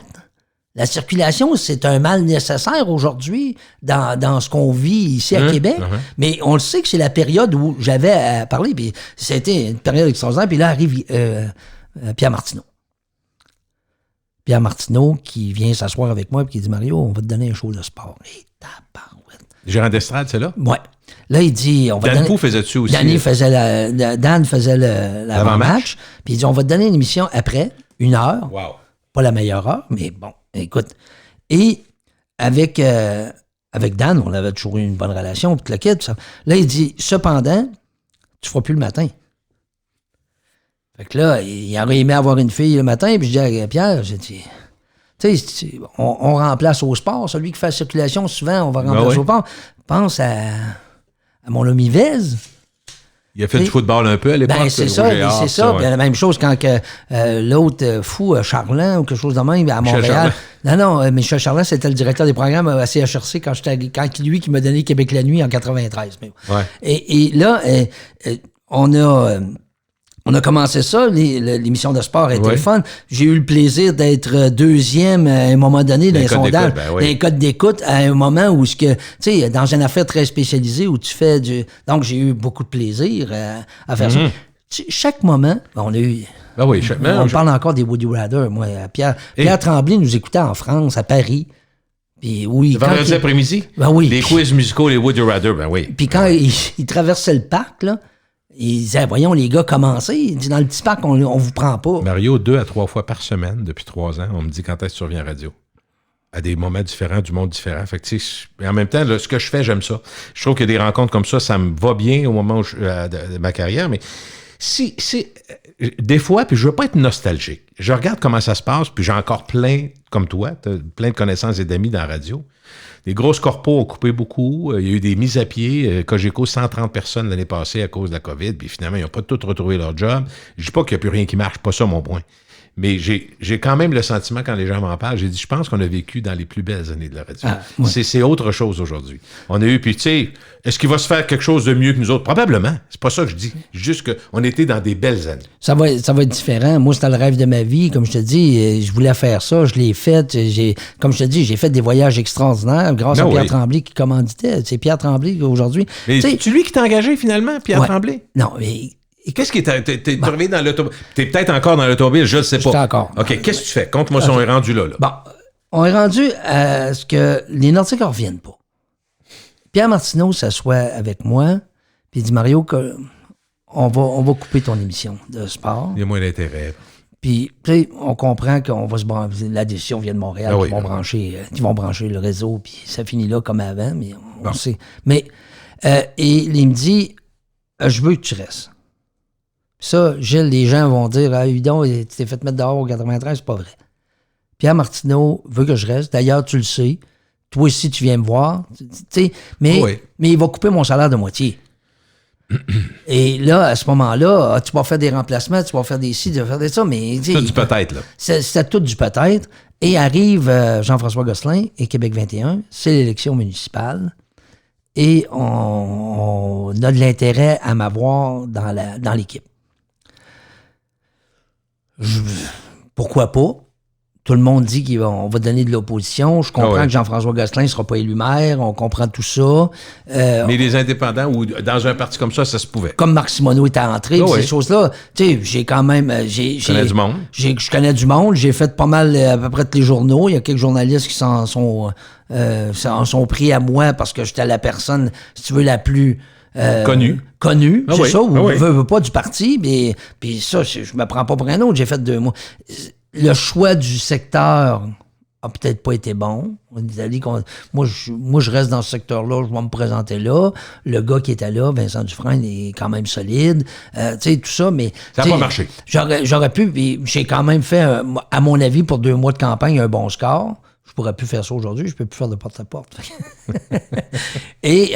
La circulation, c'est un mal nécessaire aujourd'hui dans ce qu'on vit ici à Québec. Mais on le sait que c'est la période où j'avais à parler. Puis c'était une période extraordinaire. Puis là arrive Pierre Martineau. Pierre Martineau qui vient s'asseoir avec moi et qui dit Mario, on va te donner un show de sport. Et tabarouette. Gérant d'estrade, c'est là? Ouais. Là, il dit... Dan Pou faisait dessus aussi. Dan faisait l'avant-match. Puis il dit, on va te donner une émission après, 1 heure. Wow. Pas la meilleure heure, mais bon, écoute. Et avec Dan, on avait toujours eu une bonne relation, tout le kit, tout ça. Là, il dit, cependant, tu feras plus le matin. Fait que là, il aurait aimé avoir une fille le matin, puis je dis à Pierre, j'ai dit... Tu sais, on remplace au sport. Celui qui fait la circulation, souvent, on va remplacer au sport. Pense à mon ami Vez. Il a fait du football un peu à l'époque. Ben, c'est ça. Puis la même chose quand l'autre fou, Charland, ou quelque chose de même, à Montréal. Non, Michel Charland, c'était le directeur des programmes à CHRC quand lui qui m'a donné Québec la nuit en 93. Ouais. Et là, on a commencé ça, l'émission de sport était le fun. J'ai eu le plaisir d'être deuxième à un moment donné dans les sondages, dans les codes d'écoute, à un moment où, tu sais, dans une affaire très spécialisée où tu fais du... Donc, j'ai eu beaucoup de plaisir à faire ça. Chaque moment, on a eu... on parle encore des Woody Rader. Moi, Pierre Tremblay nous écoutait en France, à Paris. Puis oui, vendredi après-midi? Ben oui. Les quiz musicaux, les Woody Rader, ben oui. Puis quand il traversait le parc, là, il disait, voyons, les gars, commencez. Il dit, dans le petit parc, on vous prend pas. Mario, 2 à 3 fois par semaine, depuis 3 ans, on me dit quand est-ce que tu reviens à radio. À des moments différents, du monde différent. Fait que, en même temps, là, ce que je fais, j'aime ça. Je trouve que des rencontres comme ça me va bien au moment de ma carrière. Mais des fois, puis je veux pas être nostalgique. Je regarde comment ça se passe, puis j'ai encore plein, comme toi, plein de connaissances et d'amis dans la radio. Les grosses corpos ont coupé beaucoup. Il y a eu des mises à pied. Cogeco, 130 personnes l'année passée à cause de la COVID. Puis finalement, ils n'ont pas tous retrouvé leur job. Je dis pas qu'il n'y a plus rien qui marche. Pas ça, mon point. Mais j'ai quand même le sentiment, quand les gens m'en parlent, j'ai dit, je pense qu'on a vécu dans les plus belles années de la radio. C'est autre chose aujourd'hui. On a eu, puis tu sais, est-ce qu'il va se faire quelque chose de mieux que nous autres? Probablement. C'est pas ça que je dis. Juste qu'on était dans des belles années. Ça va être différent. Moi, c'était le rêve de ma vie. Comme je te dis, je voulais faire ça. Je l'ai fait. Comme je te dis, j'ai fait des voyages extraordinaires grâce à Pierre Tremblay qui commanditait. C'est Pierre Tremblay aujourd'hui. Mais c'est lui qui t'a engagé finalement, Pierre Tremblay? Non, mais... Qu'est-ce qui est... T'es revenu dans l'automobile? T'es peut-être encore dans l'automobile, je ne sais pas. Encore. OK, qu'est-ce que tu fais? Conte-moi si on est rendu là. Bon, on est rendu à ce que les Nordiques ne reviennent pas. Pierre Martineau s'assoit avec moi, puis il dit, Mario, on va couper ton émission de sport. Il y a moins d'intérêt. Puis, tu sais, on comprend qu'on va se brancher. La décision vient de Montréal, ils vont brancher le réseau, puis ça finit là comme avant, mais on sait. Mais, et il me dit, je veux que tu restes. Ça, Gilles, les gens vont dire, ah, évidemment, tu t'es fait mettre dehors au 93, c'est pas vrai. Pierre Martineau veut que je reste. D'ailleurs, tu le sais. Toi aussi, tu viens me voir. Mais il va couper mon salaire de moitié. Et là, à ce moment-là, tu vas faire des remplacements, tu vas faire des ci, tu vas faire des ça, mais... C'est tout du peut-être, là. C'était tout du peut-être. Et arrive Jean-François Gosselin et Québec 21. C'est l'élection municipale. Et on a de l'intérêt à m'avoir dans l'équipe. Pourquoi pas? Tout le monde dit qu'on va donner de l'opposition. Je comprends que Jean-François Gosselin ne sera pas élu maire. On comprend tout ça. Mais les indépendants, ou dans un parti comme ça se pouvait. Comme Marc Simoneau est entré, ces choses-là. Tu sais, j'ai quand même... Je connais du monde. Je connais du monde. J'ai fait pas mal, à peu près tous les journaux. Il y a quelques journalistes qui s'en sont pris à moi parce que j'étais la personne, si tu veux, la plus... Connue, c'est ça, ou veut pas du parti, puis ça, je me prends pas pour un autre, j'ai fait 2 mois. Le choix du secteur a peut-être pas été bon. Moi, je reste dans ce secteur-là, je vais me présenter là. Le gars qui était là, Vincent Dufresne, est quand même solide. Tu sais, tout ça, mais... Ça n'a pas marché. J'aurais pu, puis j'ai quand même fait, à mon avis, pour 2 mois de campagne, un bon score. Je pourrais plus faire ça aujourd'hui, je peux plus faire de porte-à-porte. Et...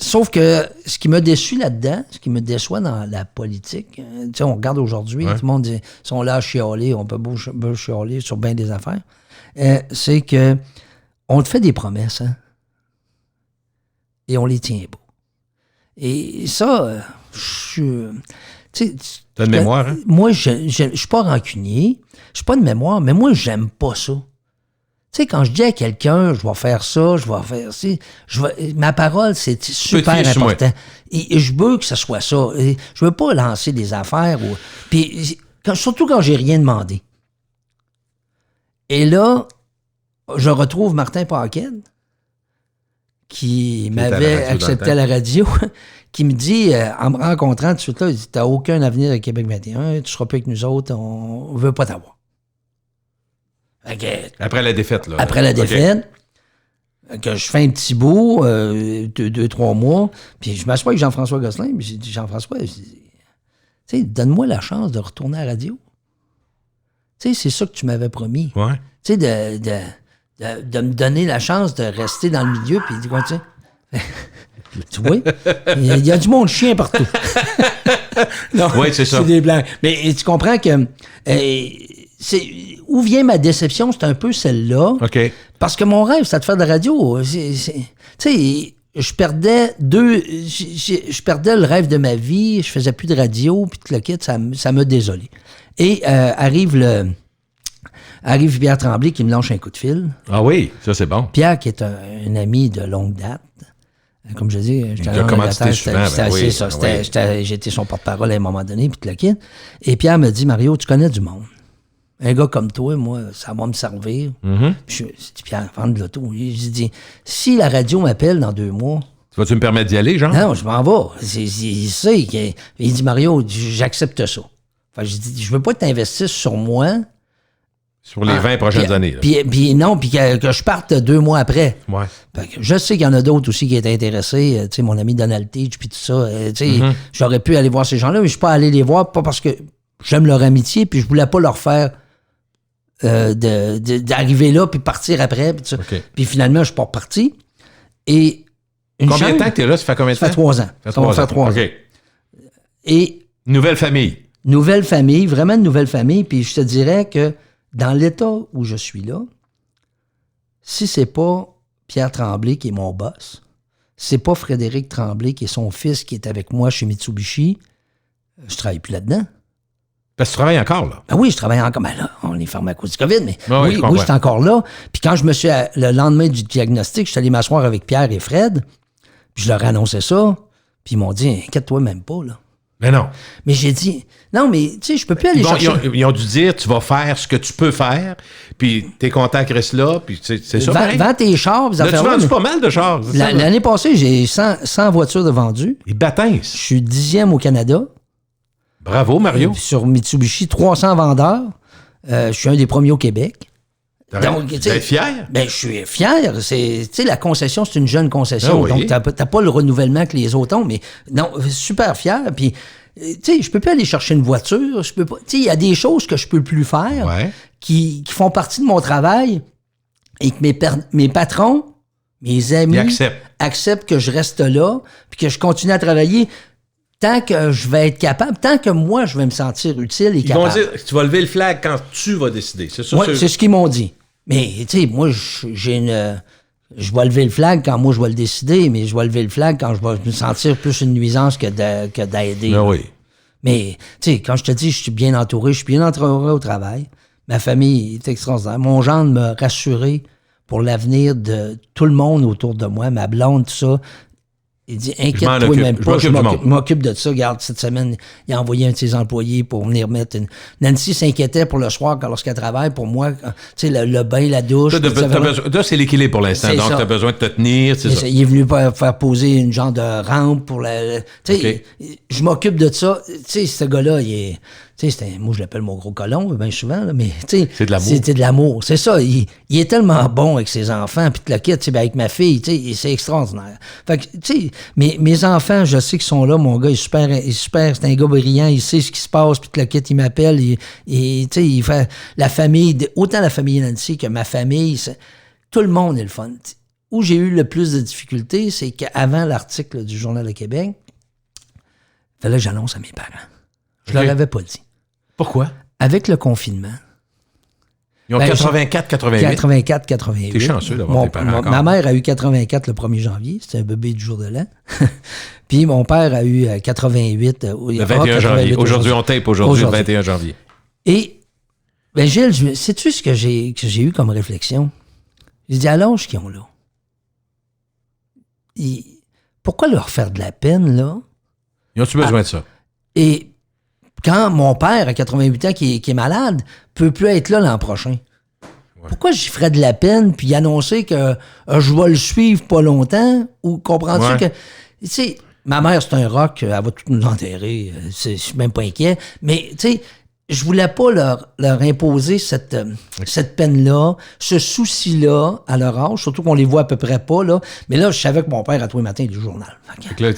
sauf que ce qui m'a déçu là-dedans, ce qui me déçoit dans la politique, tu sais, on regarde aujourd'hui, tout le monde dit, ils sont là à chialer, on peut beau chialer sur bien des affaires, c'est que on te fait des promesses, hein, et on les tient pas. Et ça, tu sais... T'as de mémoire, hein? Moi, je suis pas rancunier, je suis pas de mémoire, mais moi, j'aime pas ça. Tu sais, quand je dis à quelqu'un, je vais faire ça, je vais faire ci, ma parole, c'est super important. Et je veux que ce soit ça. Et je veux pas lancer des affaires. Puis, surtout quand j'ai rien demandé. Et là, je retrouve Martin Paquette, qui m'avait accepté à la radio, qui me dit, en me rencontrant tout de suite là, il dit, t'as aucun avenir à Québec 21, tu seras plus avec nous autres, on veut pas t'avoir. Okay. Après la défaite, là. Après la défaite, que je fais un petit bout, 2-3 mois, puis je m'assois avec Jean-François Gosselin, puis j'ai dit, Jean-François, tu sais, donne-moi la chance de retourner à la radio. Tu sais, c'est ça que tu m'avais promis. Ouais. Tu sais, de me donner la chance de rester dans le milieu, puis il dit quoi, tu sais? Tu vois? Il y a du monde chien partout. Non, oui, c'est ça. C'est des blagues. Mais tu comprends que... où vient ma déception, c'est un peu celle-là. OK. Parce que mon rêve, c'était de faire de la radio. Tu sais, je perdais je perdais le rêve de ma vie, je faisais plus de radio, puis tout le kit, ça m'a désolé. Et arrive Pierre Tremblay qui me lance un coup de fil. Ah oui, ça c'est bon. Pierre, qui est un ami de longue date. Comme je dis, j'étais son porte-parole à un moment donné, puis tout le kit. Et Pierre me dit, Mario, tu connais du monde. Un gars comme toi, moi, ça va me servir. Mm-hmm. Puis je dis, Pierre, vendre de l'auto. J'ai dit, si la radio m'appelle dans 2 mois... Vas-tu me permettre d'y aller, Jean? Non, je m'en vais. Il dit, Mario, j'accepte ça. Enfin, je dis, je veux pas que tu investisses sur moi. Sur les 20 prochaines années. Puis non, puis que je parte 2 mois après. Ouais. Je sais qu'il y en a d'autres aussi qui étaient intéressés. Tu sais, mon ami Donald Teach, puis tout ça. Tu sais, j'aurais pu aller voir ces gens-là, mais je suis pas allé les voir, pas parce que j'aime leur amitié, puis je voulais pas leur faire d'arriver là, puis partir après. Puis, okay. Puis finalement, je suis pas reparti. Et combien de temps que tu es là? Ça fait combien de temps? Ça fait 3 ans. Ça va faire 3 ans. Et nouvelle famille. Nouvelle famille, vraiment une nouvelle famille. Puis je te dirais que dans l'état où je suis là, si c'est pas Pierre Tremblay qui est mon boss, c'est pas Frédéric Tremblay qui est son fils qui est avec moi chez Mitsubishi, je travaille plus là-dedans. Parce que tu travailles encore, là? Ben oui, je travaille encore. Ben là, on est fermé à cause du COVID, mais oui, je suis encore là. Puis quand je me suis, le lendemain du diagnostic, je suis allé m'asseoir avec Pierre et Fred, puis je leur ai annoncé ça, puis ils m'ont dit, inquiète-toi même pas, là. Mais non. Mais j'ai dit, non, mais tu sais, je peux plus aller chercher... Ils ont dû dire, tu vas faire ce que tu peux faire, puis tes contacts restent là, puis c'est ça. Vends tes chars. Là, tu as vendu pas mal de chars. L'année passée, j'ai 100 voitures de vendues. Ils bâtissent. Je suis 10e au Canada. Bravo, Mario. Sur Mitsubishi, 300 vendeurs. Je suis un des premiers au Québec. Donc, tu es fier? Ben, je suis fier. Tu sais, la concession, c'est une jeune concession. Ah oui. Donc, t'as pas le renouvellement que les autres ont, mais non, super fier. Puis, tu sais, je peux plus aller chercher une voiture. Je peux pas. Tu sais, il y a des choses que je peux plus faire qui font partie de mon travail et que mes patrons, mes amis acceptent que je reste là puis que je continue à travailler. Tant que je vais être capable, tant que moi, je vais me sentir utile et capable. Ils vont dire que tu vas lever le flag quand tu vas décider. C'est ça? Oui, c'est ce qu'ils m'ont dit. Mais, tu sais, moi, je vais lever le flag quand moi, je vais le décider, mais je vais lever le flag quand je vais me sentir plus une nuisance que d'aider. Ah oui. Mais, tu sais, quand je te dis, je suis bien entouré au travail. Ma famille est extraordinaire. Mon gendre m'a rassuré pour l'avenir de tout le monde autour de moi, ma blonde, tout ça. Il dit, inquiète-toi même pas, je m'occupe de ça. Regarde, cette semaine, il a envoyé un de ses employés pour venir mettre une... Nancy s'inquiétait pour le soir lorsqu'elle travaille. Pour moi, tu sais, le bain, la douche... Là, c'est l'équilibre pour l'instant. Donc, tu as besoin de te tenir, c'est ça. Il est venu faire poser une genre de rampe pour la... Tu sais, je m'occupe de ça. Tu sais, ce gars-là, il est... Tu sais, moi, je l'appelle mon gros colon, bien souvent, là, mais tu sais. C'est de l'amour. C'était de l'amour. C'est ça. Il est tellement bon avec ses enfants, puis le kit, tu sais, ben, avec ma fille, tu sais, c'est extraordinaire. Fait que, tu sais, mes enfants, je sais qu'ils sont là. Mon gars, il est super, c'est un gars brillant, il sait ce qui se passe, puis le kit, il m'appelle, tu sais, il fait la famille, autant la famille Nancy que ma famille, tout le monde est le fun. Où j'ai eu le plus de difficultés, c'est qu'avant l'article du Journal de Québec, il fallait que j'annonce à mes parents. Je leur avais pas dit. Pourquoi? Avec le confinement. Ils ont 84, 88. 84, 88. T'es chanceux d'avoir tes parents encore. Ma mère a eu 84 le 1er janvier. C'était un bébé du jour de l'an. Puis mon père a eu 88. Le 21 janvier. Aujourd'hui, on tape aujourd'hui, le 21 janvier. Et, ben Gilles, sais-tu ce que j'ai eu comme réflexion? J'ai dit, à l'âge qu'ils ont là, pourquoi leur faire de la peine, là? Ils ont-tu besoin de ça? Et quand mon père, à 88 ans, qui est malade, peut plus être là l'an prochain. Ouais. Pourquoi j'y ferais de la peine puis annoncer que je vais le suivre pas longtemps? Ou comprends-tu que... Tu sais, ma mère, c'est un rock, elle va tout nous enterrer, je suis même pas inquiet. Mais, tu sais, je voulais pas leur imposer cette peine-là, ce souci-là à leur âge, surtout qu'on les voit à peu près pas, là. Mais là, je savais que mon père, à tous les matins, il lit le journal. Donc là,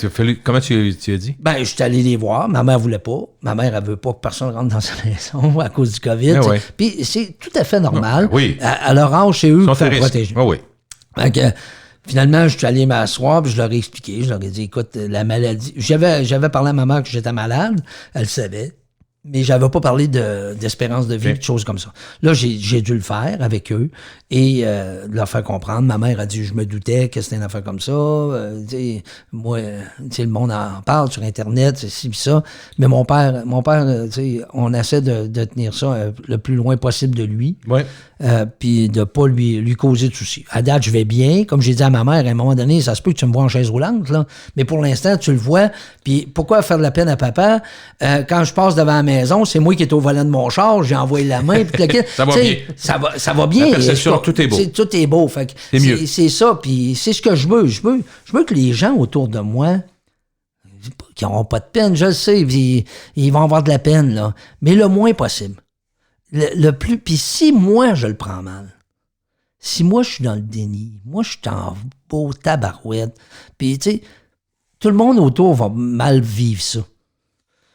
comment tu as dit? Ben, je suis allé les voir. Ma mère voulait pas. Ma mère, elle veut pas que personne rentre dans sa maison à cause du COVID. Ouais. Puis c'est tout à fait normal. Non, oui. À leur âge, c'est eux qui faut protéger. Oui. Fait que, finalement, je suis allé m'asseoir, puis je leur ai expliqué. Je leur ai dit, écoute, la maladie... J'avais parlé à ma mère que j'étais malade. Elle le savait. Mais j'avais pas parlé d'espérance de vie, de choses comme ça. Là, j'ai dû le faire avec eux et leur faire comprendre. Ma mère a dit, je me doutais que c'était une affaire comme ça. Moi, le monde en parle sur Internet, c'est ci, ça. Mais mon père, on essaie de tenir ça le plus loin possible de lui. Ouais. Puis de pas lui causer de soucis. À date, je vais bien. Comme j'ai dit à ma mère, à un moment donné, ça se peut que tu me vois en chaise roulante, là. Mais pour l'instant, tu le vois. Puis pourquoi faire de la peine à papa? Quand je passe devant la maison, c'est moi qui est au volant de mon char, j'ai envoyé la main. Puis ça va bien. Ça va bien. La perception, tout est beau. Tout est beau. Fait que c'est mieux. C'est ça. Puis c'est ce que je veux. Je veux que les gens autour de moi, qui n'auront pas de peine, je le sais, ils vont avoir de la peine, là. Mais le moins possible. Le plus. Puis si moi, je le prends mal, si moi, je suis dans le déni, moi, je suis en beau tabarouette, puis, tu sais, tout le monde autour va mal vivre ça.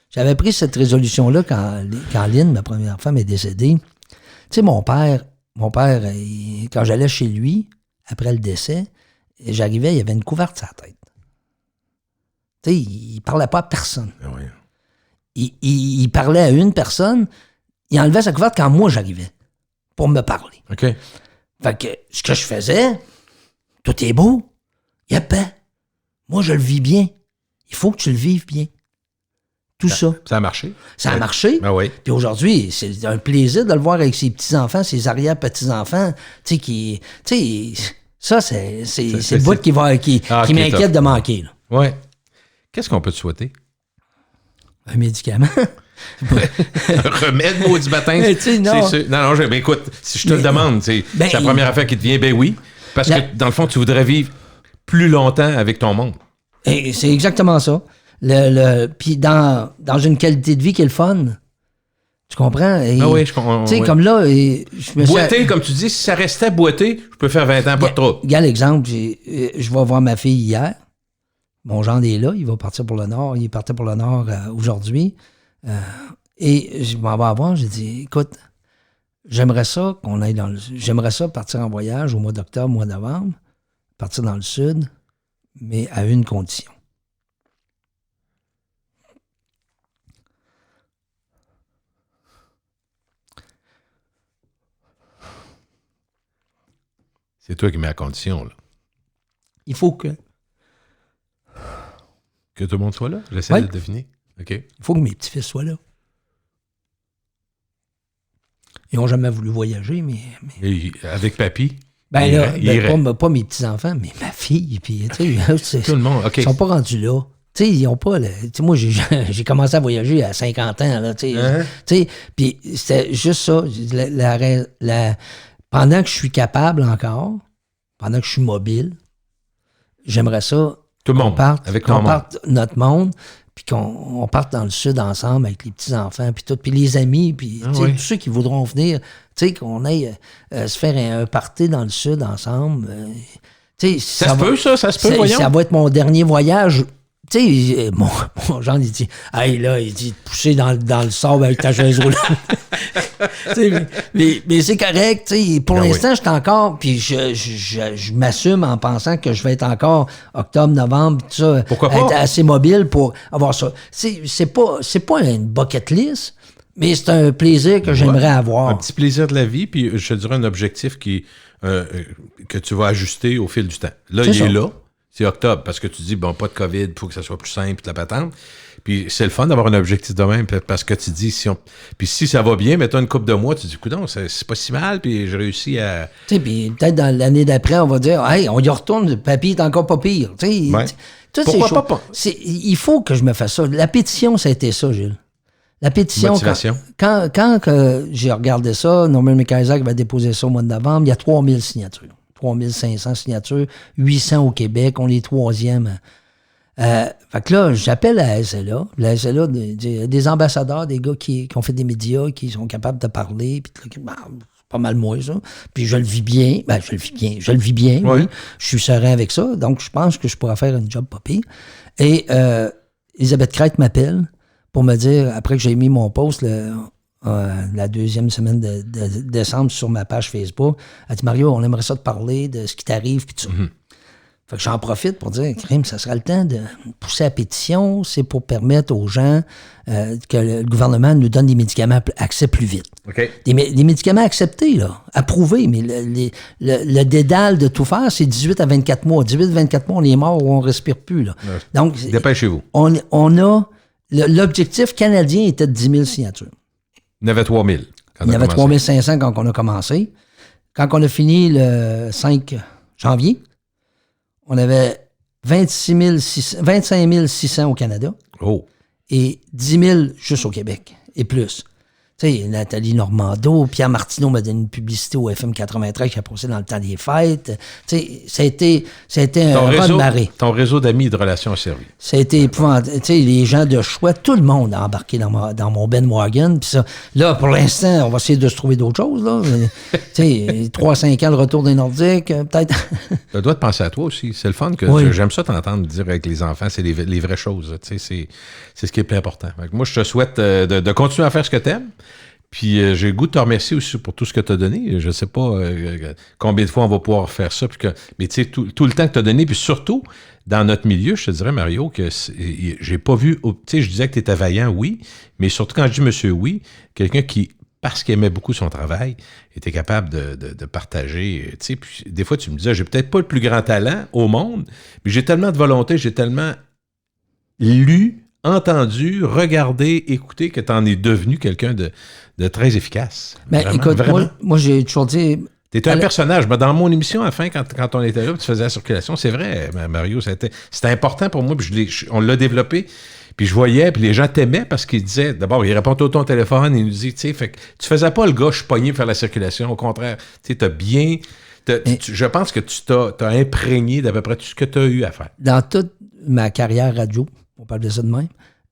J'avais pris cette résolution-là quand Lynn, ma première femme, est décédée. Tu sais, mon père, quand j'allais chez lui, après le décès, j'arrivais, il y avait une couverte sur la tête. Tu sais, il parlait pas à personne. Oui. Il parlait à une personne, il enlevait sa couverte quand moi j'arrivais pour me parler. OK. Fait que ce que je faisais, tout est beau, il y a paix. Moi, je le vis bien. Il faut que tu le vives bien. Tout ça. Ça a marché. Ça a marché. Ben oui. Puis aujourd'hui, c'est un plaisir de le voir avec ses petits-enfants, ses arrière-petits-enfants, tu sais, qui... Tu sais, ça, c'est le bout qui m'inquiète de manquer. Oui. Qu'est-ce qu'on peut te souhaiter? Un médicament. Un remède, maudit baptême. Non, mais écoute, si je te le demande, c'est la première affaire qui te vient, ben oui. Parce que, dans le fond, tu voudrais vivre plus longtemps avec ton monde. Et c'est exactement ça. Puis dans une qualité de vie qui est le fun. Tu comprends? Oui, je comprends. Tu sais, comme là... Boiter, comme tu dis, si ça restait boiter, je peux faire 20 ans, pas de trouble. Regarde l'exemple, je vais voir ma fille hier. Mon gendre est là, il va partir pour le Nord. Il est parti pour le Nord aujourd'hui. Et je m'en vais voir, j'ai dit, écoute, j'aimerais ça qu'on aille j'aimerais ça partir en voyage au mois d'octobre, mois de novembre, partir dans le sud, mais à une condition. C'est toi qui mets la condition, là. Il faut que tout le monde soit là? J'essaie de deviner. OK. Il faut que mes petits-fils soient là. Ils n'ont jamais voulu voyager, mais... Avec papy? Ben là, pas mes petits-enfants, mais ma fille. Puis, tu sais, tout le monde, OK. Ils sont pas rendus là. Tu sais, ils ont pas... moi, j'ai commencé à voyager à 50 ans, là, tu sais. Puis c'était juste ça. Pendant que je suis capable encore, pendant que je suis mobile, j'aimerais ça tout le monde, qu'on parte notre monde, puis qu'on parte dans le sud ensemble avec les petits-enfants, puis tout, puis les amis, puis tous ceux qui voudront venir, tu sais, qu'on aille se faire un party dans le sud ensemble. Ça se peut, voyons. Ça va être mon dernier voyage. Tu sais, mon Jean, il dit, hey, là, il dit, pousser dans le sable avec ta chaise roulante. mais c'est correct, tu sais. Pour l'instant, je suis encore, puis je m'assume en pensant que je vais être encore octobre, novembre, tout ça. Pourquoi pas? Être assez mobile pour avoir ça. C'est pas une bucket list, mais c'est un plaisir que j'aimerais avoir. Un petit plaisir de la vie, puis je te dirais un objectif que tu vas ajuster au fil du temps. Là, il est là. C'est octobre, parce que tu dis, bon, pas de COVID, il faut que ça soit plus simple, la patente. Puis c'est le fun d'avoir un objectif de même, parce que tu dis, puis si ça va bien, mettons une couple de mois, tu dis, coudonc, c'est pas si mal, puis j'ai réussi à... Tu sais, puis peut-être dans l'année d'après, on va dire, hey, on y retourne, le papier est encore pas pire. Tu sais, pourquoi pas? Il faut que je me fasse ça. La pétition, ça a été ça, Gilles. La pétition, motivation. Quand j'ai regardé ça, Norman McIsaac va déposer ça au mois de novembre, il y a 3000 signatures. 3500 signatures, 800 au Québec, on est troisième. Fait que là, j'appelle la SLA. La SLA, des ambassadeurs, des gars qui ont fait des médias, qui sont capables de parler, puis c'est pas mal moi, ça. Puis je le vis bien. Je le vis bien, oui. Je suis serein avec ça. Donc, je pense que je pourrais faire un job pas pire. Et Elisabeth Crête m'appelle pour me dire, après que j'ai mis mon post, la deuxième semaine de décembre sur ma page Facebook, elle dit, Mario, on aimerait ça te parler de ce qui t'arrive, puis tout ça. Fait que j'en profite pour dire, crime, ça sera le temps de pousser la pétition, c'est pour permettre aux gens que le gouvernement nous donne des médicaments accès plus vite. Okay. Des médicaments acceptés, là, approuvés, mais le dédale de tout faire, c'est 18 à 24 mois. 18 à 24 mois, on est mort ou on respire plus, là. Ouais. Donc, dépêchez-vous. On a... L'objectif canadien était de 10 000 signatures. Il y en avait 3 000. Il y avait 3 500 quand on a commencé. Quand on a fini le 5 janvier, on avait 25 600 au Canada et 10 000 juste au Québec et plus. Tu sais, Nathalie Normando, Pierre Martineau m'a donné une publicité au FM 93 qui a passé dans le temps des fêtes. Tu sais, ça a été un raz-de-marée. Ton réseau d'amis et de relations a servi. Ça a été épouvantable. Tu sais, les gens de choix, tout le monde a embarqué dans mon Ben Wagon. Puis ça, là, pour l'instant, on va essayer de se trouver d'autres choses. Là. Tu sais, 3-5 ans, le retour des Nordiques, peut-être. Je dois te penser à toi aussi. C'est le fun que j'aime ça t'entendre dire avec les enfants, c'est les vraies choses. Tu sais, c'est ce qui est le plus important. Moi, je te souhaite de continuer à faire ce que tu aimes. Puis j'ai le goût de te remercier aussi pour tout ce que tu as donné. Je ne sais pas combien de fois on va pouvoir faire ça. Mais tu sais, tout le temps que tu as donné, puis surtout, dans notre milieu, je te dirais, Mario, que j'ai pas vu... Tu sais, je disais que tu étais vaillant, oui, mais surtout quand je dis monsieur oui, quelqu'un qui, parce qu'il aimait beaucoup son travail, était capable de partager. Tu sais, puis des fois, tu me disais, j'ai peut-être pas le plus grand talent au monde, mais j'ai tellement de volonté, j'ai tellement lu, entendu, regardé, écouté, que tu en es devenu quelqu'un de très efficace. Mais vraiment, écoute, vraiment. Moi, j'ai toujours dit... T'étais un personnage. Mais dans mon émission, à la fin, quand on était là, tu faisais la circulation, c'est vrai, Mario, c'était important pour moi, puis on l'a développé. Puis je voyais, puis les gens t'aimaient parce qu'ils disaient, d'abord, ils répondent au ton téléphone, ils nous disent, tu sais, fait que tu faisais pas le gars, je suis pogné pour faire la circulation. Au contraire, tu sais, t'as bien... je pense que tu t'as imprégné d'à peu près tout ce que tu as eu à faire. Dans toute ma carrière radio, on parle de ça de même,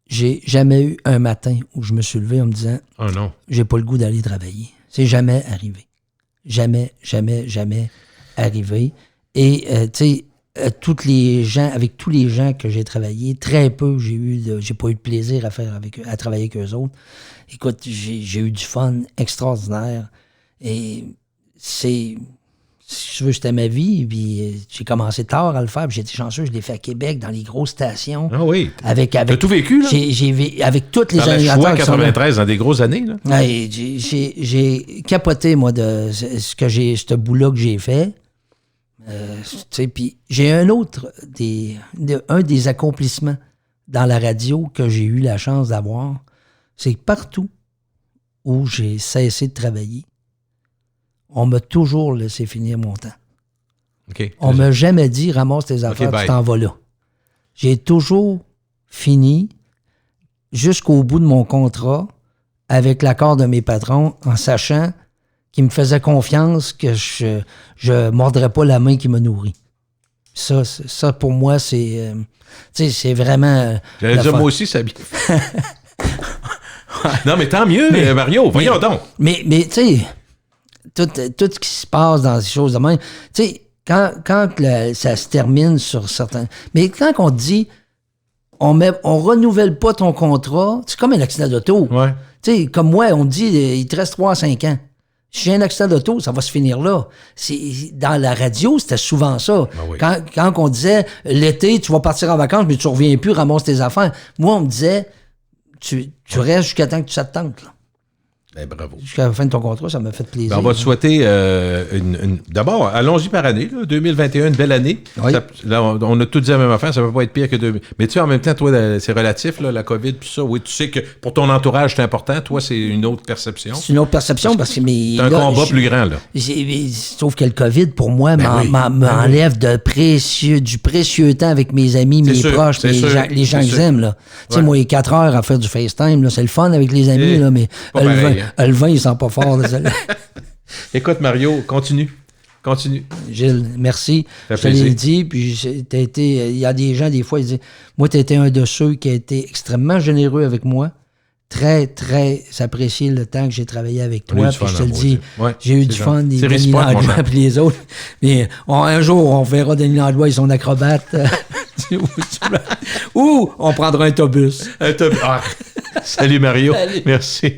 j'ai jamais eu un matin où je me suis levé en me disant « Oh non. J'ai pas le goût d'aller travailler. » C'est jamais arrivé. Jamais, jamais, jamais arrivé. Et, tu sais, avec tous les gens que j'ai travaillé, très peu, j'ai pas eu de plaisir à travailler avec eux autres. Écoute, j'ai eu du fun extraordinaire. Et c'est... Si tu veux, c'était ma vie, puis j'ai commencé tard à le faire, puis j'ai été chanceux, je l'ai fait à Québec, dans les grosses stations. Ah oui. T'as tout vécu, là? Avec toutes les animateurs. Dans la 93, dans des grosses années, là. Ouais, j'ai capoté, moi, de ce bout-là que j'ai fait. Puis j'ai un des accomplissements dans la radio que j'ai eu la chance d'avoir, c'est que partout où j'ai cessé de travailler, on m'a toujours laissé finir mon temps. Okay, on m'a jamais dit « ramasse tes affaires, tu t'en vas là ». J'ai toujours fini jusqu'au bout de mon contrat avec l'accord de mes patrons en sachant qu'ils me faisaient confiance que je ne mordrais pas la main qui me nourrit. Ça, pour moi, c'est... c'est vraiment... J'allais dire, moi aussi, ça bien. Non, mais tant mieux, Mario. Voyons donc. Mais tu sais, tout ce qui se passe dans ces choses de même, tu sais, quand ça se termine sur certains... Mais quand on dit, on renouvelle pas ton contrat, c'est comme un accident d'auto. Ouais. Tu sais, comme moi, on dit, il te reste 3 à 5 ans. Si j'ai un accident d'auto, ça va se finir là. Dans la radio, c'était souvent ça. Ben oui. Quand on disait, l'été, tu vas partir en vacances, mais tu reviens plus, ramasse tes affaires. Moi, on me disait, tu restes jusqu'à temps que ça te tente. Là. Ben, bravo. Jusqu'à la fin de ton contrat, ça m'a fait plaisir. Ben, on va te souhaiter d'abord, allons-y par année, là, 2021, une belle année. Oui. Là, on a tout dit la même affaire, ça ne peut pas être pire que 2000. Mais tu sais, en même temps, toi, c'est relatif, là, la COVID, puis ça. Oui, tu sais que pour ton entourage, c'est important. Toi, c'est une autre perception. C'est une autre perception parce que... C'est un combat plus grand, là. Sauf que le COVID, pour moi, m'enlève du précieux temps avec mes amis, mes proches, les gens que j'aime, là. Tu sais, moi, 4 heures à faire du FaceTime, là, c'est le fun avec les amis, là, mais le vin, il sent pas fort, désolé. Écoute, Mario, continue. Gilles, merci. Ça je fait te l'ai plaisir. dit, puis il y a des gens, des fois, ils disent, moi, tu été un de ceux qui a été extrêmement généreux avec moi. Très, très apprécié le temps que j'ai travaillé avec toi. Puis je te le dis, j'ai eu du fun, des Denis Langlois puis les autres. Mais un jour, on verra Denis Langlois et son acrobate. Ou on prendra un autobus. Salut, Mario. Salut. Merci.